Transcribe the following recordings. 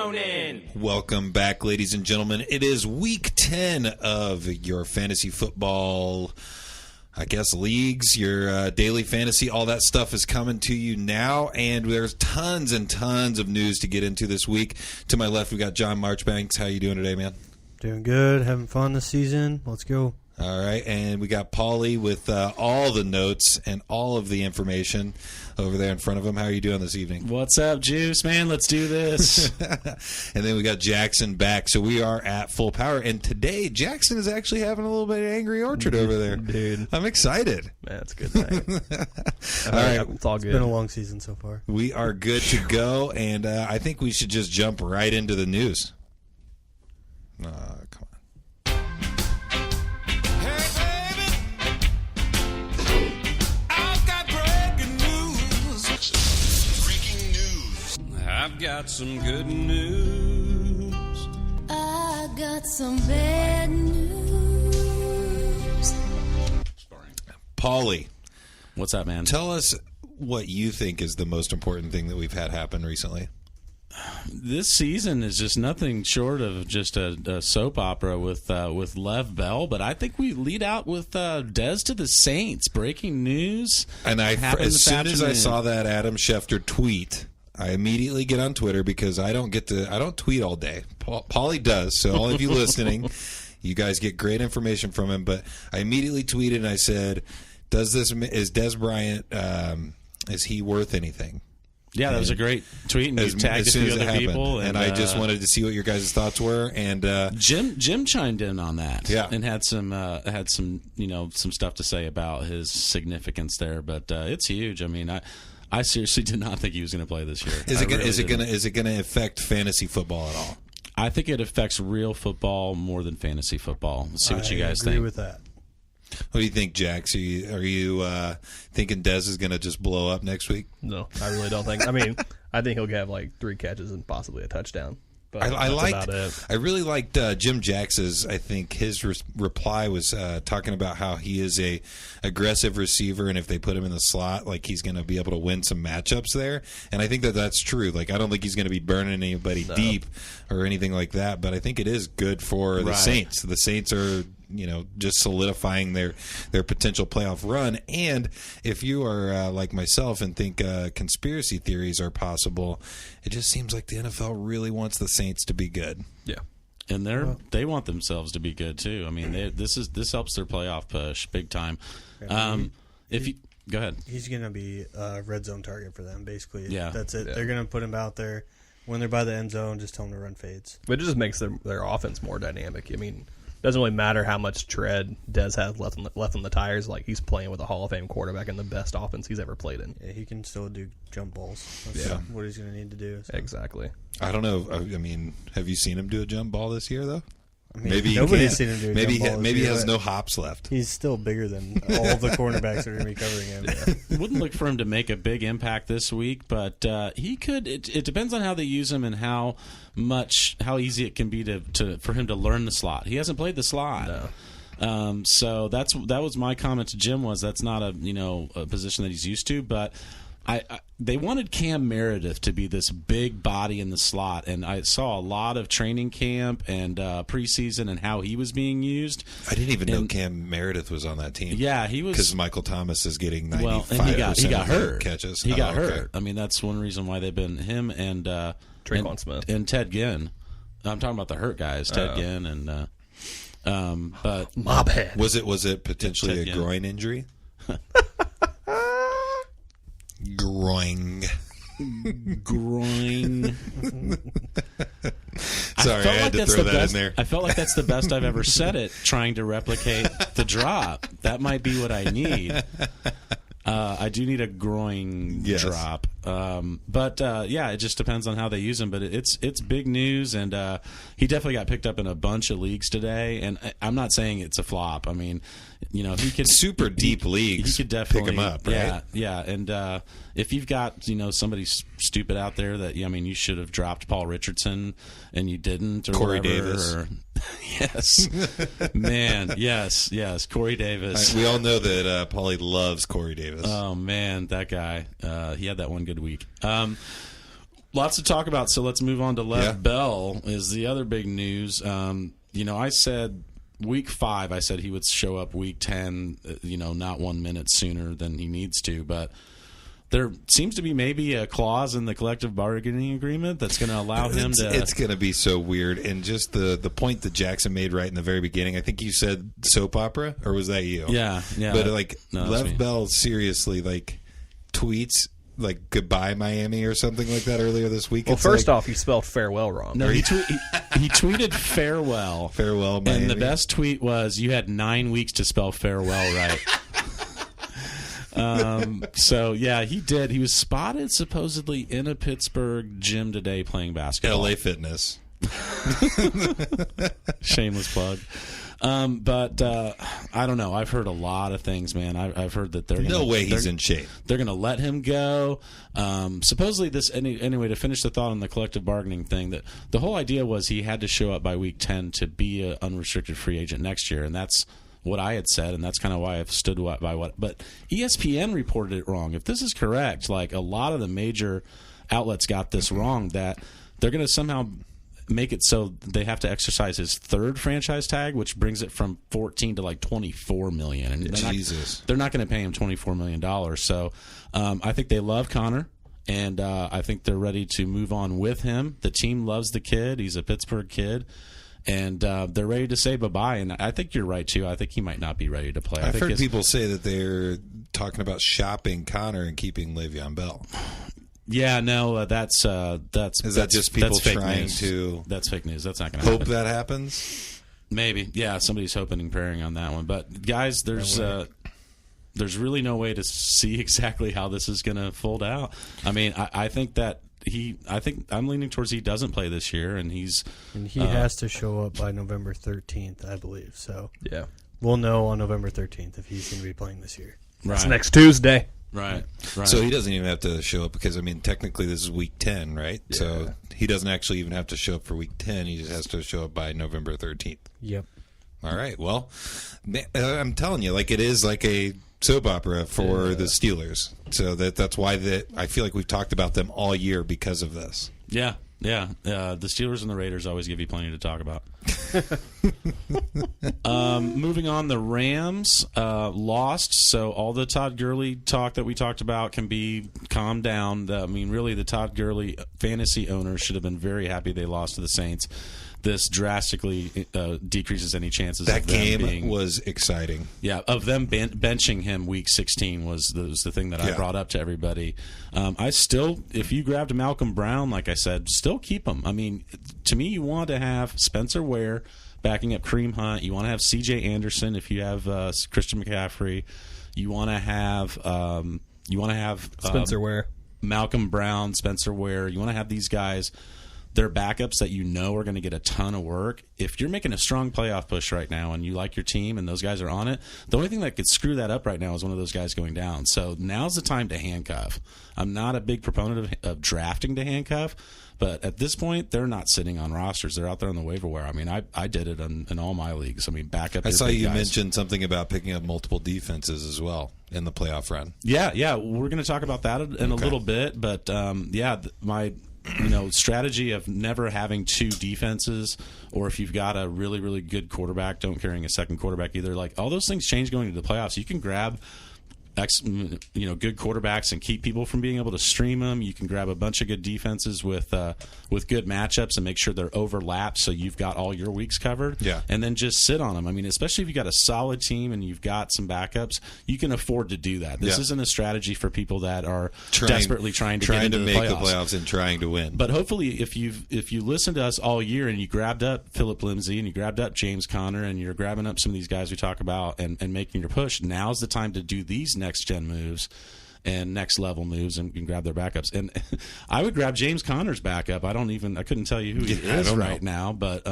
Cronin. Welcome back, ladies and gentlemen. It is week 10 of your fantasy football, I guess, leagues, your daily fantasy, all that stuff is coming to you now, and there's tons and tons of news to get into this week. To my left, we got John Marchbanks. How you doing today, man? Doing good. Having fun this season. Let's go. All right, and we got Paulie with all the notes and all of the information over there in front of him. How are you doing this evening? What's up, Juice, man? Let's do this. And then we got Jackson back. So we are at full power. And today, Jackson is actually having a little bit of Angry Orchard over there. Dude. I'm excited. Man, that's a good thing. All right. It's all good. It's been a long season so far. We are good to go. And I think we should just jump right into the news. Come on. I've got some good news. I got some bad news. Paulie. What's up, man? Tell us what you think is the most important thing that we've had happen recently. This season is just nothing short of just a soap opera with Lev Bell, but I think we lead out with Dez to the Saints. Breaking news. And as soon as I saw that Adam Schefter tweet, I immediately get on Twitter because I don't tweet all day. Paulie does, so all of you listening, you guys get great information from him. But I immediately tweeted and I said, is Dez Bryant, is he worth anything? Yeah, that was a great tweet, and you tagged a few other people. And I just wanted to see what your guys' thoughts were. And Jim chimed in on that, yeah, and had some some stuff to say about his significance there. But it's huge. I mean, I seriously did not think he was going to play this year. Is it going to affect fantasy football at all? I think it affects real football more than fantasy football. Let's see what you guys think. I agree with that. What do you think, Jax? Are you thinking Dez is going to just blow up next week? No, I really don't think. I mean, I think he'll have like 3 catches and possibly a touchdown. But I really liked Jim Jax's. I think his reply was talking about how he is a aggressive receiver, and if they put him in the slot, like he's going to be able to win some matchups there. And I think that that's true. Like I don't think he's going to be burning anybody deep or anything like that. But I think it is good for the Saints. The Saints are just solidifying their potential playoff run. And if you are like myself and think conspiracy theories are possible, it just seems like the NFL really wants the Saints to be good. Yeah. And they want themselves to be good too. I mean, this helps their playoff push big time. Go ahead. He's going to be a red zone target for them, basically. Yeah. That's it. Yeah. They're going to put him out there. When they're by the end zone, just tell them to run fades. But it just makes their offense more dynamic. I mean, it doesn't really matter how much tread Dez has left on the tires. Like, he's playing with a Hall of Fame quarterback in the best offense he's ever played in. Yeah, he can still do jump balls. That's what he's going to need to do. So. Exactly. I don't know. I mean, have you seen him do a jump ball this year, though? I mean, maybe nobody's seen him do a jump ball. Maybe he has no hops left. He's still bigger than all of the cornerbacks that are going to be covering him. Yeah. Wouldn't look for him to make a big impact this week, but he could. It depends on how they use him and how easy it can be for him to learn the slot. He hasn't played the slot. No. So that was my comment to Jim, was that's not a position that he's used to, but they wanted Cam Meredith to be this big body in the slot, and I saw a lot of training camp and preseason and how he was being used. I didn't even know Cam Meredith was on that team. Yeah, he was, because Michael Thomas is getting 95% and he got hurt. Catches. He got hurt. I mean, that's one reason why they've been him and Traquan Smith and Ted Ginn. I'm talking about the hurt guys, Ted Ginn and. But my bad. Was it potentially a groin injury? Groin. Sorry, I had to throw that in there. I felt like that's the best I've ever said it, trying to replicate the drop. That might be what I need. I do need a groin drop. But it just depends on how they use him. But it's big news, and he definitely got picked up in a bunch of leagues today. And I'm not saying it's a flop. I mean, he could super deep leagues. He could definitely pick him up, right? Yeah. And if you've got somebody stupid out there that you should have dropped Paul Richardson and you didn't, or Corey whatever, Davis. Yes, man, yes, Corey Davis. We all know that Paulie loves Corey Davis. Oh man, that guy. He had that one good week. Lots to talk about, so let's move on to Lev Bell is the other big news. I said week 5, I said he would show up week 10, not 1 minute sooner than he needs to, but there seems to be maybe a clause in the collective bargaining agreement that's going to allow him to... It's going to be so weird. And just the point that Jackson made right in the very beginning, I think you said soap opera, or was that you? Yeah. But, Lev Bell seriously, tweets... goodbye Miami or something like that earlier this week. Well, first off, he spelled farewell wrong. No, he tweeted farewell. Farewell Miami. And the best tweet was, you had 9 weeks to spell farewell right. So, yeah, he did. He was spotted supposedly in a Pittsburgh gym today playing basketball. LA Fitness. Shameless plug. But I don't know. I've heard a lot of things, man. I've heard that no way he's in shape. They're going to let him go. Supposedly, anyway, to finish the thought on the collective bargaining thing, that the whole idea was he had to show up by week 10 to be an unrestricted free agent next year, and that's what I had said, and that's kind of why I've stood by what. But ESPN reported it wrong. If this is correct, a lot of the major outlets got this wrong, that they're going to somehow make it so they have to exercise his third franchise tag, which brings it from 14 to $24 million. And they're not going to pay him $24 million. So I think they love Connor, and I think they're ready to move on with him. The team loves the kid. He's a Pittsburgh kid. And they're ready to say bye-bye. And I think you're right, too. I think he might not be ready to play. I've heard people say that they're talking about shopping Connor and keeping Le'Veon Bell. Yeah, no, is that just people trying to... That's fake news. That's not going to happen. Hope that happens? Maybe. Yeah, somebody's hoping and praying on that one. But, guys, there's really no way to see exactly how this is going to fold out. I mean, I think that I'm leaning towards he doesn't play this year, and he has to show up by November 13th, I believe. So yeah, we'll know on November 13th if he's going to be playing this year. Right. It's next Tuesday. Right. So he doesn't even have to show up because, technically this is week 10, right? Yeah. So he doesn't actually even have to show up for week 10. He just has to show up by November 13th. Yep. All right. Well, I'm telling you, it is like a soap opera for the Steelers. So that's why I feel like we've talked about them all year because of this. Yeah. Yeah. The Steelers and the Raiders always give you plenty to talk about. Moving on, the Rams lost, so all the Todd Gurley talk that we talked about can be calmed down. Really, the Todd Gurley fantasy owners should have been very happy they lost to the Saints. This drastically decreases any chances that of them game being, was exciting. Yeah, of them benching him week 16 was the thing that I brought up to everybody. I still, if you grabbed Malcolm Brown, like I said, still keep him. To me, you want to have Spencer Ware backing up Kareem Hunt. You want to have C.J. Anderson if you have Christian McCaffrey. You want to have Spencer Ware, Malcolm Brown, Spencer Ware. You want to have these guys. They're backups that you know are going to get a ton of work. If you're making a strong playoff push right now and you like your team and those guys are on it, the only thing that could screw that up right now is one of those guys going down. So now's the time to handcuff. I'm not a big proponent of drafting to handcuff, but at this point, they're not sitting on rosters. They're out there on the waiver wire. I did it in all my leagues. Backup. I saw you mention something about picking up multiple defenses as well in the playoff run. Yeah. We're going to talk about that in a little bit, but my strategy of never having two defenses, or if you've got a really, really good quarterback, don't carrying a second quarterback either. All those things change going into the playoffs. You can grab good quarterbacks and keep people from being able to stream them. You can grab a bunch of good defenses with good matchups and make sure they're overlapped so you've got all your weeks covered. Yeah. And then just sit on them. Especially if you've got a solid team and you've got some backups, you can afford to do that. This isn't a strategy for people that are desperately trying to get into make the playoffs and trying to win. But hopefully, if you listen to us all year and you grabbed up Phillip Lindsay and you grabbed up James Conner and you're grabbing up some of these guys we talk about and making your push, now's the time to do these next gen moves and next level moves and grab their backups. And I would grab James Conner's backup. I couldn't tell you who he is right now, but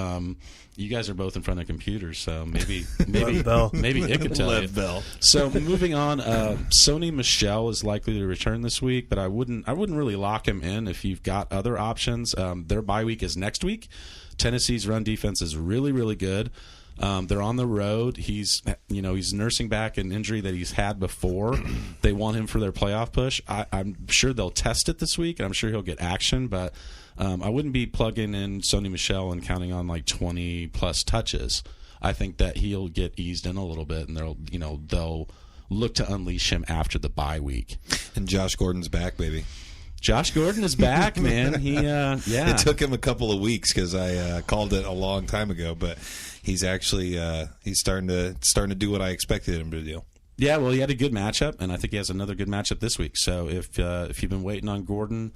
you guys are both in front of computers, so maybe it could tell you. Bell. So moving on, Sony Michel is likely to return this week, but I wouldn't really lock him in if you've got other options. Their bye week is next week. Tennessee's run defense is really, really good. They're on the road. He's nursing back an injury that he's had before. They want him for their playoff push. I'm sure they'll test it this week, and I'm sure he'll get action. But I wouldn't be plugging in Sony Michel and counting on like 20 plus touches. I think that he'll get eased in a little bit, and they'll look to unleash him after the bye week. And Josh Gordon's back, baby. Josh Gordon is back, man. It took him a couple of weeks because I called it a long time ago, but he's actually he's starting to do what I expected him to do. Yeah, well, he had a good matchup, and I think he has another good matchup this week. So if you've been waiting on Gordon,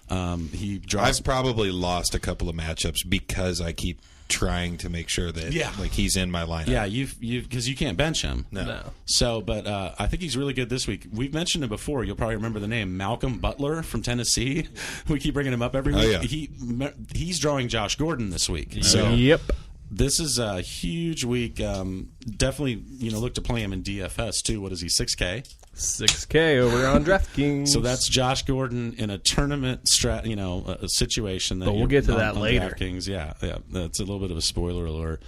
he drops. I've probably lost a couple of matchups because I keep trying to make sure that like he's in my lineup. Yeah, you because you can't bench him. No. So, but I think he's really good this week. We've mentioned him before. You'll probably remember the name Malcolm Butler from Tennessee. We keep bringing him up every week. Yeah. He's drawing Josh Gordon this week. So Yep. This is a huge week. Definitely, look to play him in DFS too. What is he? 6K. 6K over on DraftKings. So that's Josh Gordon in a tournament a situation. That But we'll get to that on later. DraftKings. Yeah, that's a little bit of a spoiler alert.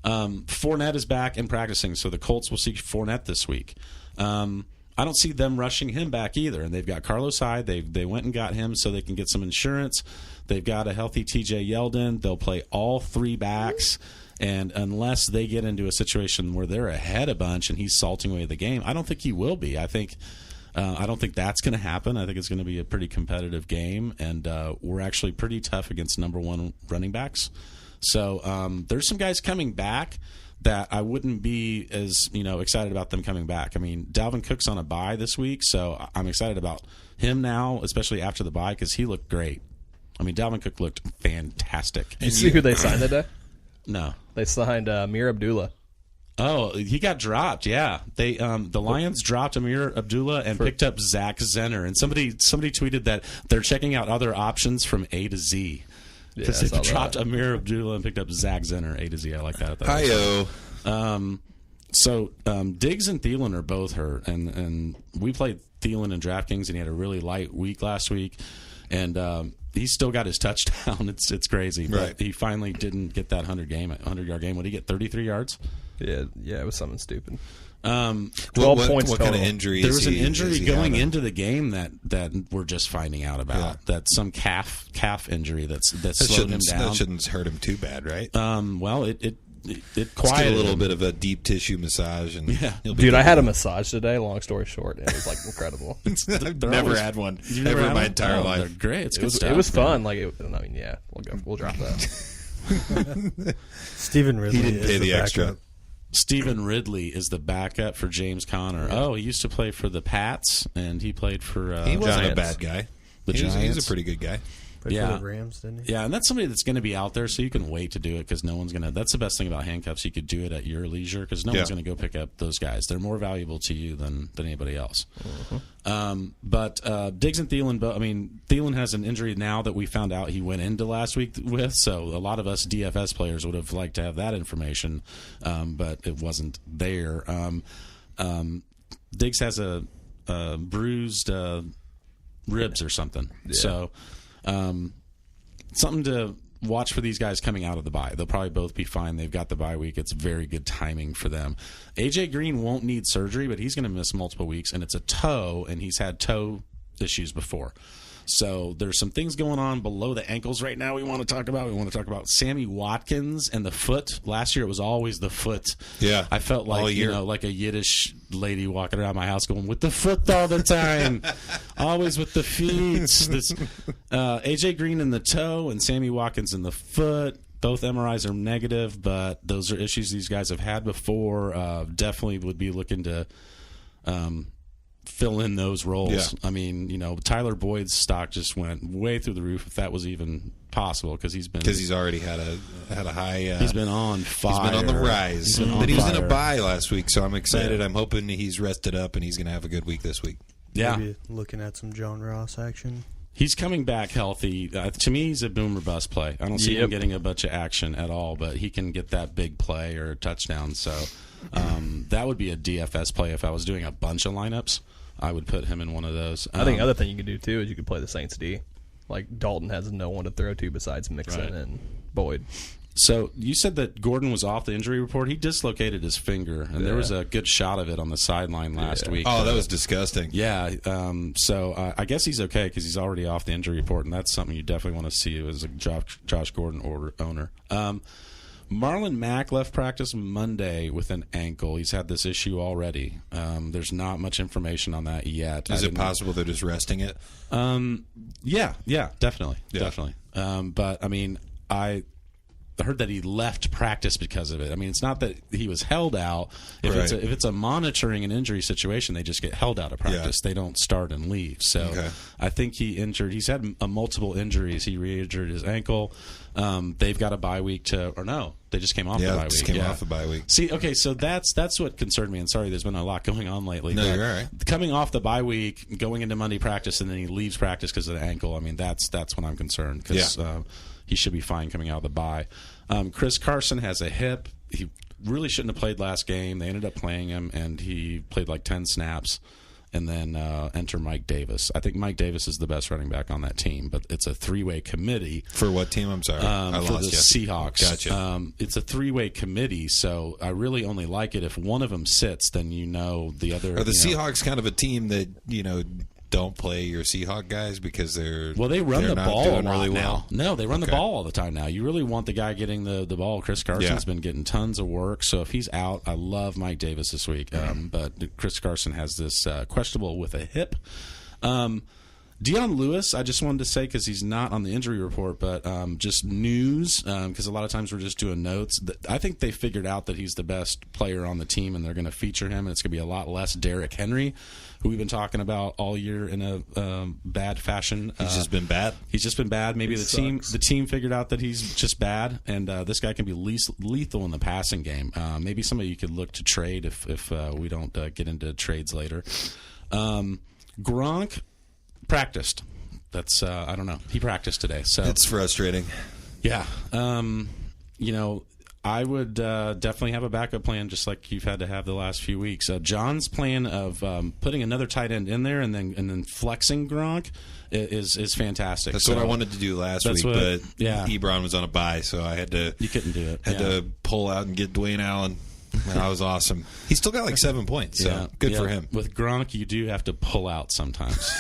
Fournette is back and practicing, so the Colts will see Fournette this week. I don't see them rushing him back either, and they've got Carlos Hyde. They went and got him so they can get some insurance. They've got a healthy TJ Yeldon. They'll play all three backs. And unless they get into a situation where they're ahead a bunch and he's salting away the game, I don't think he will be. I don't think that's going to happen. I think it's going to be a pretty competitive game, and we're actually pretty tough against number one running backs. So there's some guys coming back that I wouldn't be as excited about them coming back. I mean, Dalvin Cook's on a bye this week, so I'm excited about him now, especially after the bye, because he looked great. I mean, Dalvin Cook looked fantastic. Did you see who they signed today? No. They signed Amir Abdullah. Oh, he got dropped. Yeah, they the Lions dropped Amir Abdullah and picked up Zach Zenner. And somebody tweeted that they're checking out other options from A to Z. Because they dropped Amir Abdullah and picked up Zach Zenner, A to Z. I like that. Hi-yo. So Diggs and Thielen are both hurt, and we played Thielen in DraftKings, and he had a really light week last week, and he's still got his touchdown. It's crazy, but right. He finally didn't get that 100-yard game. What did he get? 33 yards? Yeah, it was something stupid. 12 points what total. kind of injury? There was an injury going having? into the game that we're just finding out about. Yeah. That some calf injury that slowed him down. That shouldn't hurt him too bad, right? Well, it Let's quieted get a little him. bit of a deep tissue massage, and he'll be Dude, I good. had a massage today, long story short, and it was like incredible. I've They're never always- had one You've never ever in had my one? entire Oh, life. They're great. It's good stuff. It was man. fun. Like, we'll drop that. Stephen Ridley He didn't is pay the extra. backup. Stephen Ridley is the backup for James Conner. Oh, he used to play for the Pats, and he played for He wasn't a Giants. bad guy. The He's Giants. a pretty good guy. Played Yeah. for the Rams, didn't he? Yeah, and that's somebody that's going to be out there, so you can wait to do it because no one's going to. That's the best thing about handcuffs. You could do it at your leisure because no one's going to go pick up those guys. They're more valuable to you than anybody else. But Diggs and Thielen, Thielen has an injury now that we found out he went into last week with. So a lot of us DFS players would have liked to have that information, but it wasn't there. Diggs has a bruised ribs or something. Yeah. So something to watch for these guys coming out of the bye. They'll probably both be fine. They've got the bye week. It's very good timing for them. AJ Green won't need surgery, but he's going to miss multiple weeks, and it's a toe, and he's had toe issues before. So there's some things going on below the ankles right now we want to talk about. We want to talk about Sammy Watkins and the foot. Last year it was always the foot. Yeah. I felt like, like a Yiddish lady walking around my house going, with the foot all the time. Always with the feet. This, AJ Green in the toe and Sammy Watkins in the foot. Both MRIs are negative, but those are issues these guys have had before. Definitely would be looking to fill in those roles. Yeah. I mean, Tyler Boyd's stock just went way through the roof, if that was even possible, because he's already had a high. He's been on fire. He's been on the rise, but he was in a bye last week, so I'm excited. Yeah. I'm hoping he's rested up and he's going to have a good week this week. Yeah, maybe looking at some John Ross action. He's coming back healthy. To me, he's a boom or bust play. I don't see him getting a bunch of action at all, but he can get that big play or a touchdown. So that would be a DFS play if I was doing a bunch of lineups. I would put him in one of those. I think the other thing you could do, too, is you could play the Saints D. Like, Dalton has no one to throw to besides Mixon and Boyd. So you said that Gordon was off the injury report. He dislocated his finger, and there was a good shot of it on the sideline last week. Oh, that was disgusting. Yeah. So I guess he's okay because he's already off the injury report, and that's something you definitely want to see as a Josh Gordon owner. Marlon Mack left practice Monday with an ankle. He's had this issue already. There's not much information on that yet. Is it possible they're just resting it? Yeah, definitely. But I mean, I heard that he left practice because of it. I mean, it's not that he was held out. If it's a monitoring an injury situation, they just get held out of practice. They don't start and leave. So I think he's had multiple injuries. He re-injured his ankle. They've got a bye week they just came off the bye week. Just came off the bye week. See, okay, so that's what concerned me. And sorry, there's been a lot going on lately. No, you're all right. Coming off the bye week, going into Monday practice, and then he leaves practice because of the ankle. I mean, that's when I'm concerned because he should be fine coming out of the bye. Chris Carson has a hip. He really shouldn't have played last game. They ended up playing him, and he played like 10 snaps. And then enter Mike Davis. I think Mike Davis is the best running back on that team, but it's a three-way committee. For what team? I'm sorry. I for lost the you. Seahawks. Gotcha. It's a three-way committee, so I really only like it if one of them sits, then the other. Are the Seahawks kind of a team that, don't play your Seahawk guys because they run the ball a lot really now. well? No, they run the ball all the time now. You really want the guy getting the ball. Chris Carson's been getting tons of work, so if he's out, I love Mike Davis this week. But Chris Carson has this questionable with a hip. Deion Lewis, I just wanted to say because he's not on the injury report, but just news because a lot of times we're just doing notes. I think they figured out that he's the best player on the team, and they're going to feature him, and it's going to be a lot less Derrick Henry, who we've been talking about all year in a bad fashion. He's just been bad. He's just been bad. Maybe the team figured out that he's just bad, and this guy can be lethal in the passing game. Maybe somebody you could look to trade if we don't get into trades later. Gronk practiced. That's I don't know. He practiced today, so it's frustrating. Yeah, I would definitely have a backup plan, just like you've had to have the last few weeks. John's plan of putting another tight end in there and then flexing Gronk is fantastic. That's what I wanted to do last week, but Ebron was on a bye, so I had to. You couldn't do it. Had to pull out and get Dwayne Allen. That was awesome. He still got like 7 points, so good for him. With Gronk, you do have to pull out sometimes.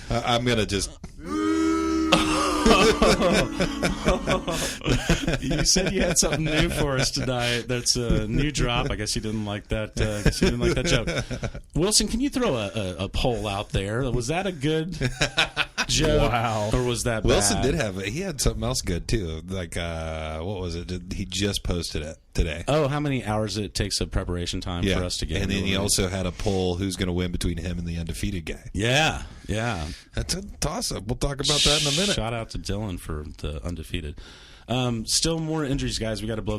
I'm going to just... You said you had something new for us tonight. That's a new drop. I guess you didn't like that. Joke. Wilson, can you throw a poll out there? Was that a good joke? Wow. Or was that Wilson bad? he had something else good too. Like what was it? He just posted it today. Oh, how many hours it takes of preparation time for us to get? And then he also had a poll who's going to win between him and the undefeated guy. Yeah. That's a toss-up. We'll talk about that in a minute. Shout out to Dylan for the undefeated. Still more injuries, guys. We got to blow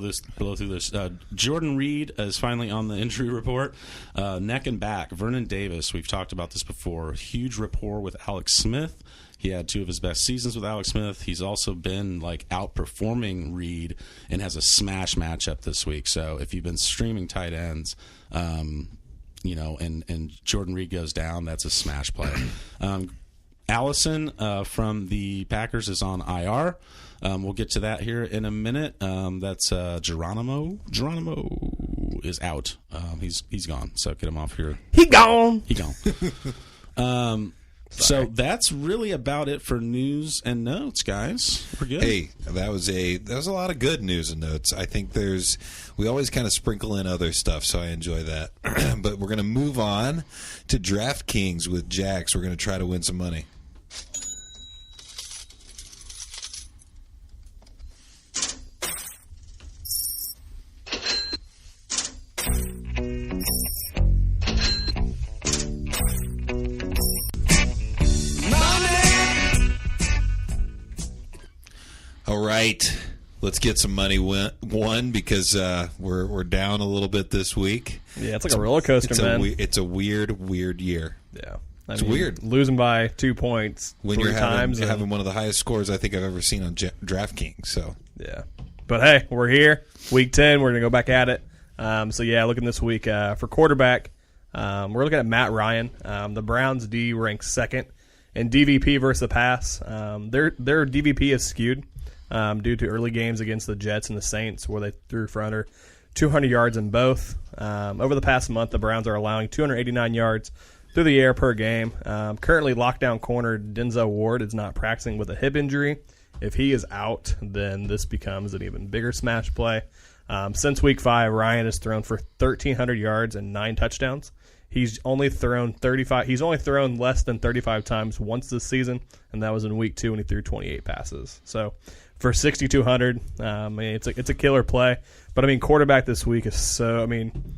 through this. Jordan Reed is finally on the injury report. Neck and back. Vernon Davis. We've talked about this before. Huge rapport with Alex Smith. He had 2 of his best seasons with Alex Smith. He's also been outperforming Reed and has a smash matchup this week. So if you've been streaming tight ends, and Jordan Reed goes down, that's a smash play. Allison from the Packers is on IR. We'll get to that here in a minute. That's Geronimo. Geronimo is out. He's gone. So get him off here. He gone. So that's really about it for news and notes, guys. We're good. Hey, that was a lot of good news and notes. I think we always kind of sprinkle in other stuff, so I enjoy that. But we're going to move on to DraftKings with Jax. We're going to try to win some money. All right, let's get some money won because we're down a little bit this week. Yeah, it's like a roller coaster, man. It's a weird year. Yeah, It's weird losing by 2 points when 3 times. You're having one of the highest scores I think I've ever seen on DraftKings. So yeah, but hey, we're here. Week 10, we're gonna go back at it. Looking this week for quarterback, we're looking at Matt Ryan. The Browns D ranks second in DVP versus the pass. Their DVP is skewed. due to early games against the Jets and the Saints where they threw for under 200 yards in both. Over the past month, the Browns are allowing 289 yards through the air per game. Currently, lockdown corner Denzel Ward is not practicing with a hip injury. If he is out, then this becomes an even bigger smash play. Since Week 5, Ryan has thrown for 1,300 yards and 9 touchdowns. He's only thrown 35. He's only thrown less than 35 times once this season, and that was in Week 2 when he threw 28 passes. So, for 6,200, it's a killer play. But I mean, quarterback this week is so. I mean,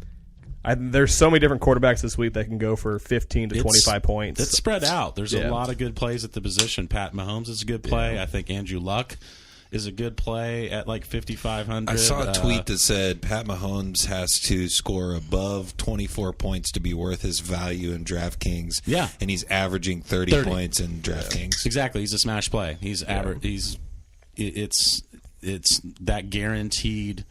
there's so many different quarterbacks this week that can go for 15 to 25 points. It's spread out. There's a lot of good plays at the position. Pat Mahomes is a good play. Yeah. I think Andrew Luck is a good play at like 5,500. I saw a tweet that said Pat Mahomes has to score above 24 points to be worth his value in DraftKings. Yeah, and he's averaging 30 points in DraftKings. Exactly, he's a smash play. He's it's that guaranteed,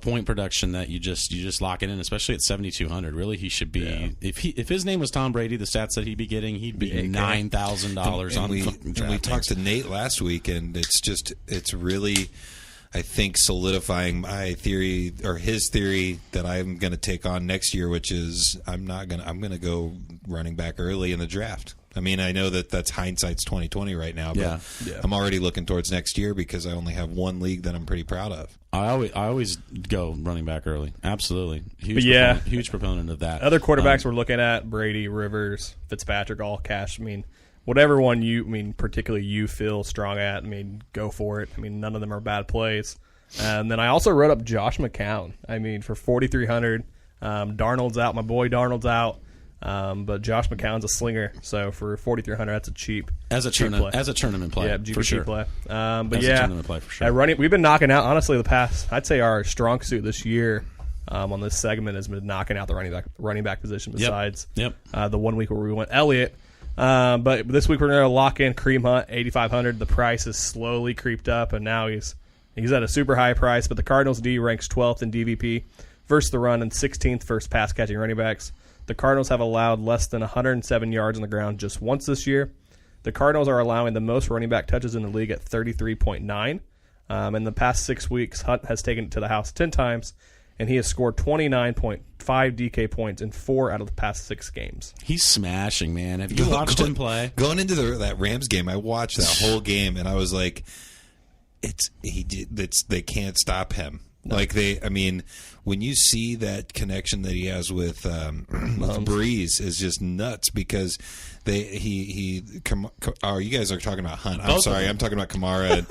point production that you just lock it in, especially at 7,200. Really, he should be. If his name was Tom Brady, the stats that he'd be getting, he'd be $9,000 on. We talked to Nate last week, and it's really, I think, solidifying my theory or his theory that I'm going to take on next year, which is I'm going to go running back early in the draft. I mean, I know that's hindsight's 2020 right now, but I'm already looking towards next year because I only have one league that I'm pretty proud of. I always go running back early. Absolutely. Huge proponent of that. Other quarterbacks we're looking at, Brady, Rivers, Fitzpatrick, all cash. I mean, whatever one particularly you feel strong at, go for it. None of them are bad plays. And then I also wrote up Josh McCown. For 4,300. Darnold's out. My boy Darnold's out. But Josh McCown's a slinger, so for 4,300, that's a cheap tournament play. Yeah, GPP for sure. play. A tournament play for sure. At running, we've been knocking out. Honestly, I'd say our strong suit this year on this segment has been knocking out the running back position. Besides the 1 week where we went Elliott, but this week we're going to lock in Kareem Hunt 8,500. The price has slowly creeped up, and now he's at a super high price. But the Cardinals D ranks 12th in DVP versus the run and 16th versus pass catching running backs. The Cardinals have allowed less than 107 yards on the ground just once this year. The Cardinals are allowing the most running back touches in the league at 33.9. In the past 6 weeks, Hunt has taken it to the house 10 times, and he has scored 29.5 DK points in 4 out of the past 6 games. He's smashing, man. Have you watched him play? Going into that Rams game, I watched that whole game, and I was like, they can't stop him. No. When you see that connection that he has with Breeze is just nuts because you guys are talking about Hunt. I'm sorry, I'm talking about Kamara and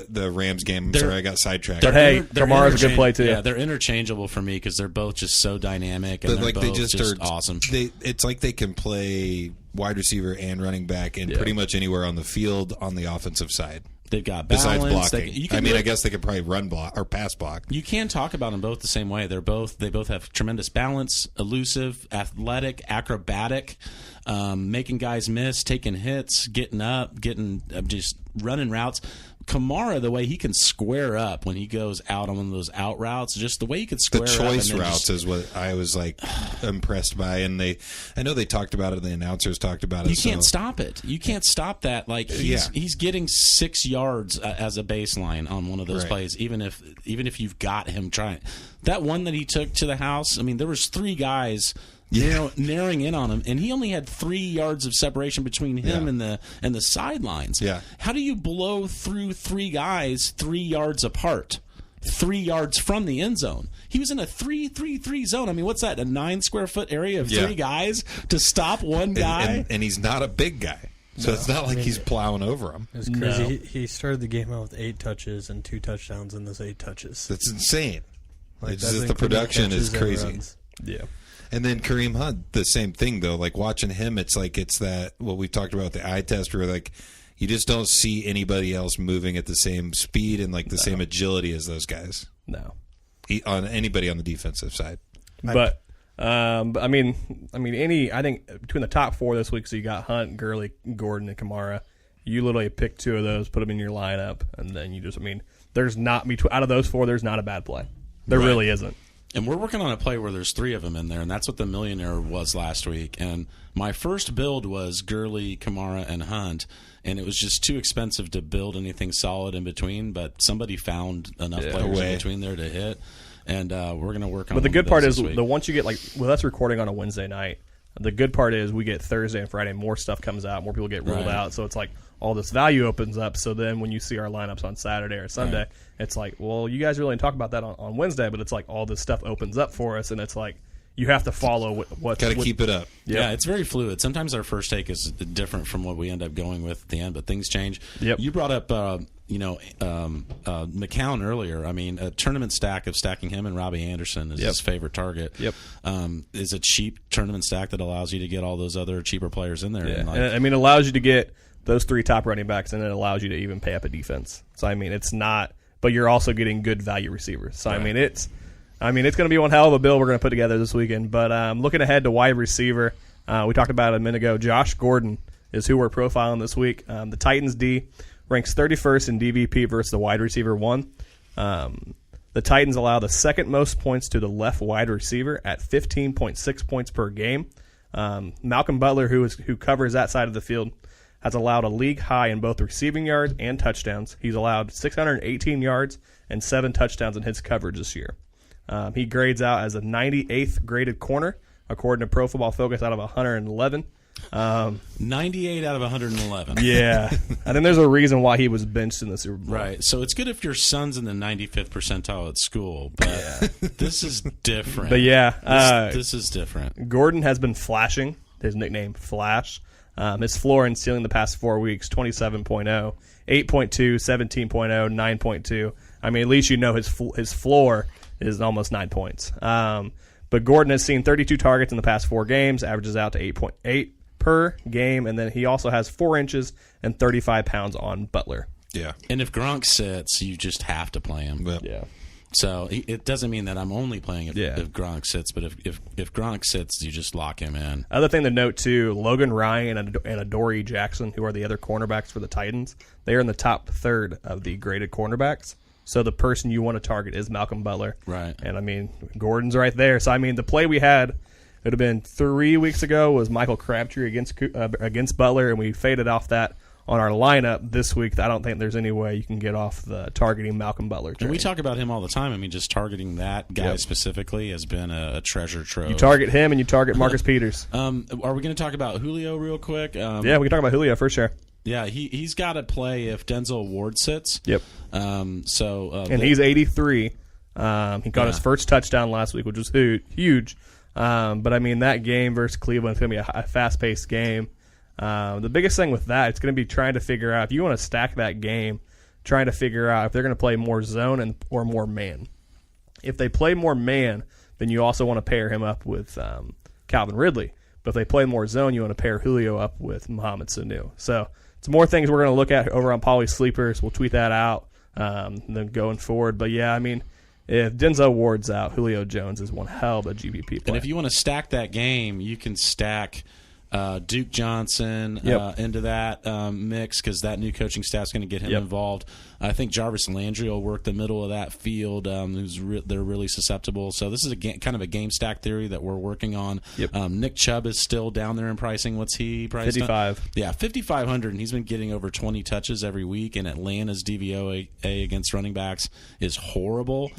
the Rams game. I'm sorry, I got sidetracked. Kamara's a good play too. Yeah, they're interchangeable for me because they're both just so dynamic and they're both just awesome. It's like they can play wide receiver and running back and pretty much anywhere on the field on the offensive side. They've got balance. Besides blocking. I guess they could probably run block or pass block. You can talk about them both the same way. They both have tremendous balance, elusive, athletic, acrobatic, making guys miss, taking hits, getting up, just running routes. Kamara, the way he can square up when he goes out on one of those out routes, just the way he could square up. The choice routes is what I was impressed by, and I know they talked about it. The announcers talked about it. You can't stop it. You can't stop that. He's getting 6 yards as a baseline on one of those plays, even if you've got him trying. That one that he took to the house. There was 3 guys. Narrowing in on him, and he only had 3 yards of separation between him and the sidelines. Yeah. How do you blow through 3 guys 3 yards apart, 3 yards from the end zone? He was in a 3-3-3 zone. What's that? A 9 square foot area of 3 guys to stop one guy, and he's not a big guy, so it's not like he's plowing over him. It's crazy. No. He started the game out with 8 touches and 2 touchdowns in those 8 touches. That's insane. The production is crazy. Yeah. And then Kareem Hunt, the same thing though. Watching him, it's that what we talked about, the eye test, where you just don't see anybody else moving at the same speed and the same agility as those guys. No, on anybody on the defensive side. But I think between the top 4 this week, so you got Hunt, Gurley, Gordon, and Kamara. You literally pick 2 of those, put them in your lineup, and then you just there's not out of those 4, there's not a bad play. There really isn't. And we're working on a play where there's 3 of them in there, and that's what the millionaire was last week. And my first build was Gurley, Kamara, and Hunt, and it was just too expensive to build anything solid in between. But somebody found enough players in between there to hit, and we're going to work on. But the good part is the once you get with us recording on a Wednesday night, the good part is we get Thursday and Friday, more stuff comes out, more people get ruled out, so it's like all this value opens up. So then when you see our lineups on Saturday or Sunday, it's like, well, you guys really didn't talk about that on Wednesday, but it's like all this stuff opens up for us, and it's like you have to follow what. Got to keep it up. Yeah, it's very fluid. Sometimes our first take is different from what we end up going with at the end, but things change. Yep. You brought up McCown earlier. I mean, a tournament stack of stacking him and Robbie Anderson is his favorite target. Yep. Is a cheap tournament stack that allows you to get all those other cheaper players in there. Yeah. And I mean, it allows you to get those 3 top running backs, and it allows you to even pay up a defense. So I mean, it's not, but you're also getting good value receivers. So I mean, it's going to be one hell of a bill we're going to put together this weekend. But looking ahead to wide receiver, we talked about it a minute ago. Josh Gordon is who we're profiling this week. The Titans D ranks 31st in DVP versus the wide receiver 1. The Titans allow the second most points to the left wide receiver at 15.6 points per game. Malcolm Butler, who covers that side of the field, has allowed a league high in both receiving yards and touchdowns. He's allowed 618 yards and 7 touchdowns in his coverage this year. He grades out as a 98th graded corner, according to Pro Football Focus, out of 111. 98 out of 111. Yeah. I think there's a reason why he was benched in the Super Bowl. Right. So it's good if your son's in the 95th percentile at school, but this is different. But yeah. This is different. Gordon has been flashing, his nickname Flash. His floor and ceiling the past 4 weeks, 27.0, 8.2, 17.0, 9.2. I mean, at least you know his floor is almost 9 points. But Gordon has seen 32 targets in the past 4 games, averages out to 8.8 per game, and then he also has 4 inches and 35 pounds on Butler. Yeah. And if Gronk sits, you just have to play him. Yep. Yeah. So it doesn't mean that I'm only playing if Gronk sits, but if Gronk sits, you just lock him in. Other thing to note, too, Logan Ryan and Adoree Jackson, who are the other cornerbacks for the Titans, they are in the top third of the graded cornerbacks. So the person you want to target is Malcolm Butler. Right. And, I mean, Gordon's right there. So, I mean, the play we had, it would have been 3 weeks ago, was Michael Crabtree against Butler, and we faded off that on our lineup this week. I don't think there's any way you can get off the targeting Malcolm Butler train. And we talk about him all the time. I mean, just targeting that guy specifically has been a treasure trove. You target him and you target Marcus Peters. Are we going to talk about Julio real quick? Yeah, we can talk about Julio for sure. Yeah, he's got to play if Denzel Ward sits. Yep. And he's 83. He got his first touchdown last week, which was huge. But, I mean, that game versus Cleveland is going to be a fast-paced game. The biggest thing with that, it's going to be trying to figure out, if you want to stack that game, trying to figure out if they're going to play more zone or more man. If they play more man, then you also want to pair him up with Calvin Ridley. But if they play more zone, you want to pair Julio up with Mohamed Sanu. So it's more things we're going to look at over on Paulie Sleepers. We'll tweet that out then going forward. But, yeah, I mean, if Denzel Ward's out, Julio Jones is one hell of a GPP play. And if you want to stack that game, you can stack Duke Johnson into that mix, because that new coaching staff's going to get him involved. I think Jarvis Landry will work the middle of that field. They're really susceptible. So this is kind of a game stack theory that we're working on. Nick Chubb is still down there in pricing. What's he priced? 55. Yeah, 5,500, and he's been getting over 20 touches every week. And Atlanta's DVOA against running backs is horrible.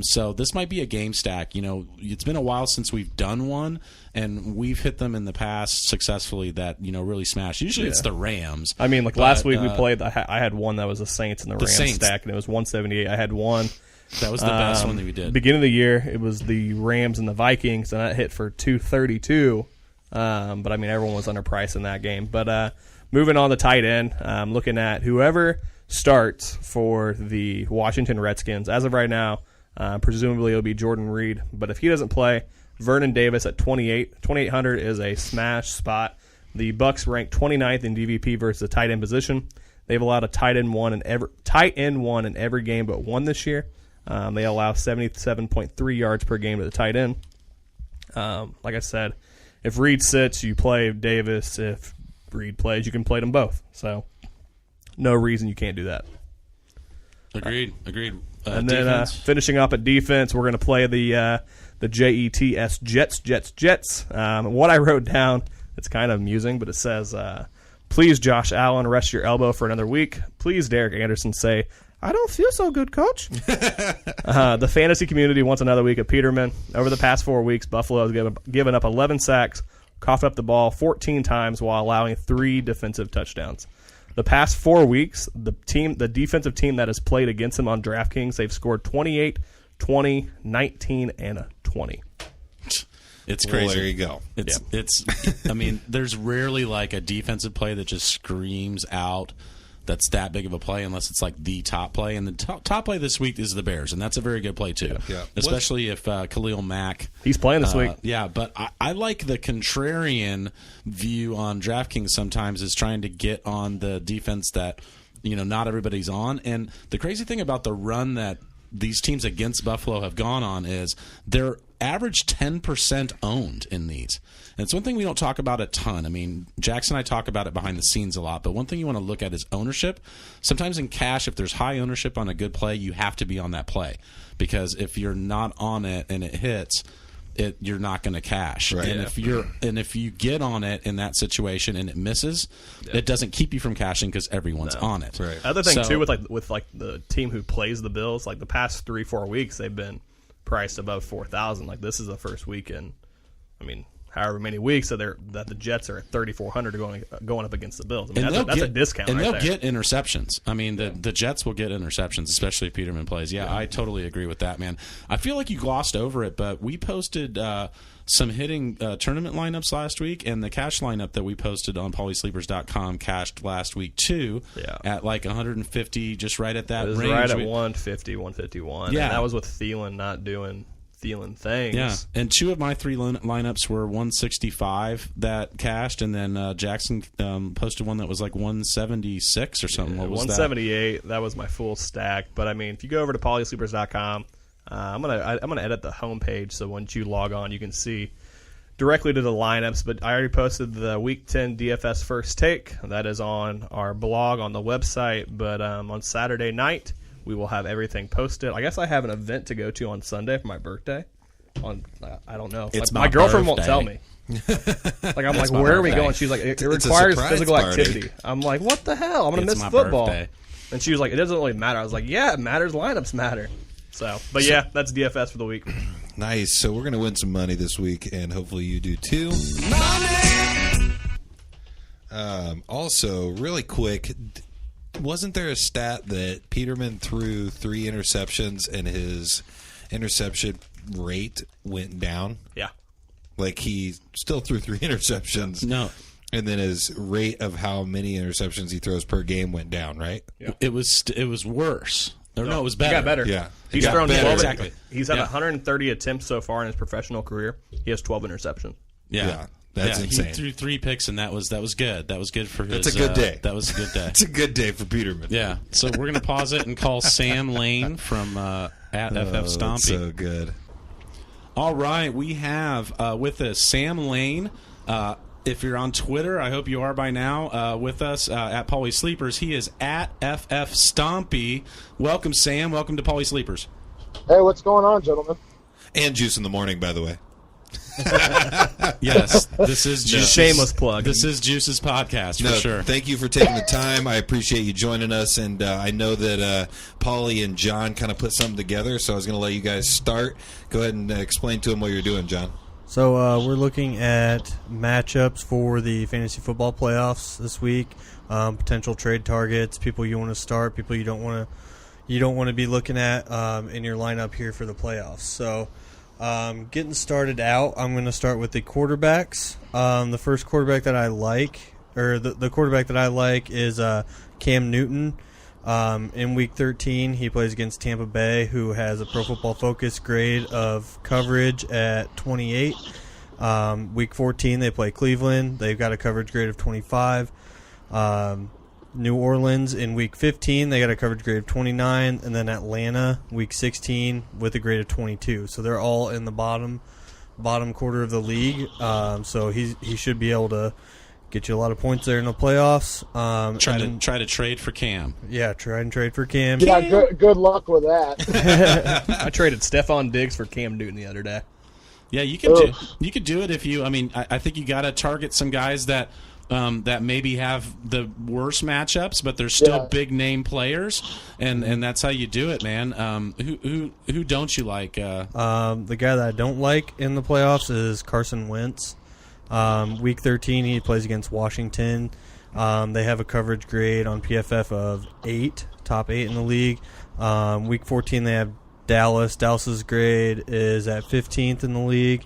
So this might be a game stack. You know, it's been a while since we've done one, and we've hit them in the past successfully that really smash. Usually it's the Rams. I mean, last week we played. I had one that was the Saints and the Rams stack, and it was 178. I had one. That was the best one that we did. Beginning of the year, it was the Rams and the Vikings, and that hit for 232. But I mean, everyone was underpriced in that game. But moving on to tight end, looking at whoever starts for the Washington Redskins. As of right now, presumably it'll be Jordan Reed. But if he doesn't play, Vernon Davis at 2,800 is a smash spot. The Bucs rank 29th in DVP versus the tight end position. They've allowed a tight end one in every game but one this year. They allow 77.3 yards per game to the tight end. Like I said, if Reed sits, you play Davis. If Reed plays, you can play them both. So no reason you can't do that. Agreed. And then finishing up at defense, we're going to play the Jets, Jets. What I wrote down, it's kind of amusing, but it says, please, Josh Allen, rest your elbow for another week. Please, Derek Anderson, say, I don't feel so good, coach. The fantasy community wants another week of Peterman. Over the past 4 weeks, Buffalo has given up 11 sacks, coughed up the ball 14 times while allowing 3 defensive touchdowns. The past 4 weeks, the defensive team that has played against him on DraftKings, they've scored 28, 20, 19, and a 20. It's crazy. Well, there you go. It's. I mean, there's rarely like a defensive play that just screams out that's that big of a play unless it's like the top play. And the top play this week is the Bears, and that's a very good play too. Yeah. Especially if Khalil Mack. He's playing this week. Yeah, but I like the contrarian view on DraftKings sometimes is trying to get on the defense that not everybody's on. And the crazy thing about the run that these teams against Buffalo have gone on is they're average 10% owned in these. And it's one thing we don't talk about a ton. I mean, Jackson and I talk about it behind the scenes a lot, but one thing you want to look at is ownership. Sometimes in cash, if there's high ownership on a good play, you have to be on that play. Because if you're not on it and it hits, you're not going to cash. Right. And if you get on it in that situation and it misses, it doesn't keep you from cashing because everyone's on it. Right. Other thing too with the team who plays the Bills, like the past 3-4 weeks, they've been priced above 4,000. Like this is the first week in, however many weeks that the Jets are at 3,400 going up against the Bills. I mean, that's a discount. And right they'll there. get interceptions. I mean, the Jets will get interceptions, especially if Peterman plays. Yeah, I totally agree with that, man. I feel like you glossed over it, but we posted some hitting tournament lineups last week, and the cash lineup that we posted on PaulieSleepers.com cashed last week too. Yeah. At like 150, just right at that range. It was right at 150, 151. Yeah, and that was with Thielen not doing Thielen things. Yeah, and 2 of my 3 lineups were 165 that cashed, and then Jackson posted one that was like 176 or something. What was 178. That was my full stack. But I mean, if you go over to PaulieSleepers.com, I'm gonna edit the homepage so once you log on, you can see directly to the lineups. But I already posted the Week 10 DFS first take. That is on our blog on the website. But on Saturday night, we will have everything posted. I guess I have an event to go to on Sunday for my birthday. I don't know. It's my girlfriend won't tell me. I'm like, where are we going? She's like, it requires physical activity. I'm like, what the hell? I'm going to miss football. Birthday. And she was like, it doesn't really matter. I was like, yeah, it matters. Lineups matter. So, that's DFS for the week. Nice. So we're going to win some money this week, and hopefully you do too. Also, really quick, wasn't there a stat that Peterman threw 3 interceptions and his interception rate went down? Yeah. Like he still threw 3 interceptions. No. And then his rate of how many interceptions he throws per game went down, right? Yeah. It was worse. No, it was better. He got better. Yeah. He's thrown 12. Exactly. He's had 130 attempts so far in his professional career. He has 12 interceptions. Yeah. That's insane. He threw 3 picks, and that was good. That was good for his. That's a good day. That was a good day. It's a good day for Peterman. Yeah. So we're gonna pause it and call Sam Lane from at FF Stompy. That's so good. All right, we have with us Sam Lane. If you're on Twitter, I hope you are by now, with us at Paulie Sleepers. He is at FF Stompy. Welcome, Sam. Welcome to Paulie Sleepers. Hey, what's going on, gentlemen? And Juice in the Morning, by the way. Yes, this is Juice's, shameless plug. This is Juice's podcast for sure. Thank you for taking the time. I appreciate you joining us, and I know that Paulie and John kind of put something together, so I was going to let you guys start. Go ahead and explain to them what you're doing, John. So we're looking at matchups for the fantasy football playoffs this week, potential trade targets, people you want to start, people you don't want to be looking at in your lineup here for the playoffs. So getting started out, I'm going to start with the quarterbacks. The first quarterback that I like, or the quarterback that I like is Cam Newton. In Week 13, he plays against Tampa Bay, who has a Pro Football Focus grade of coverage at 28. Week 14, they play Cleveland. They've got a coverage grade of 25. New Orleans in Week 15, they got a coverage grade of 29. And then Atlanta, Week 16, with a grade of 22. So they're all in the bottom quarter of the league. So he should be able to get you a lot of points there in the playoffs. Try to trade for Cam. Yeah, try and trade for Cam. Yeah, good luck with that. I traded Stephon Diggs for Cam Newton the other day. Yeah, you could do it if you. I mean, I think you got to target some guys that maybe have the worst matchups, but they're still big name players, and that's how you do it, man. Who don't you like? The guy that I don't like in the playoffs is Carson Wentz. Week 13, he plays against Washington. They have a coverage grade on PFF of 8, top 8 in the league. Week 14, they have Dallas. Dallas's grade is at 15th in the league.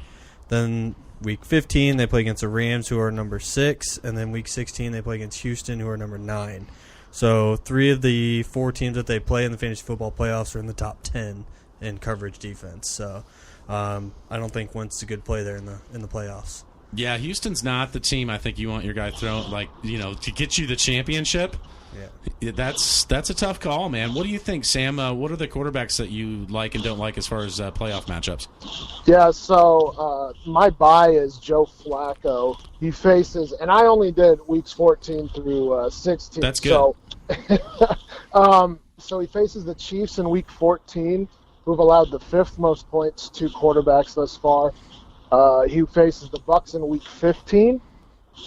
Then Week 15, they play against the Rams, who are number 6. And then Week 16, they play against Houston, who are number 9. So 3 of the 4 teams that they play in the fantasy football playoffs are in the top 10 in coverage defense. So I don't think Wentz is a good play there in the playoffs. Yeah, Houston's not the team I think you want your guy throwing, to get you the championship. Yeah, that's a tough call, man. What do you think, Sam? What are the quarterbacks that you like and don't like as far as playoff matchups? Yeah, so my buy is Joe Flacco. He faces, and I only did weeks 14 through 16. That's good. So he faces the Chiefs in week 14, who have allowed the 5th most points to quarterbacks thus far. He faces the Bucs in week 15,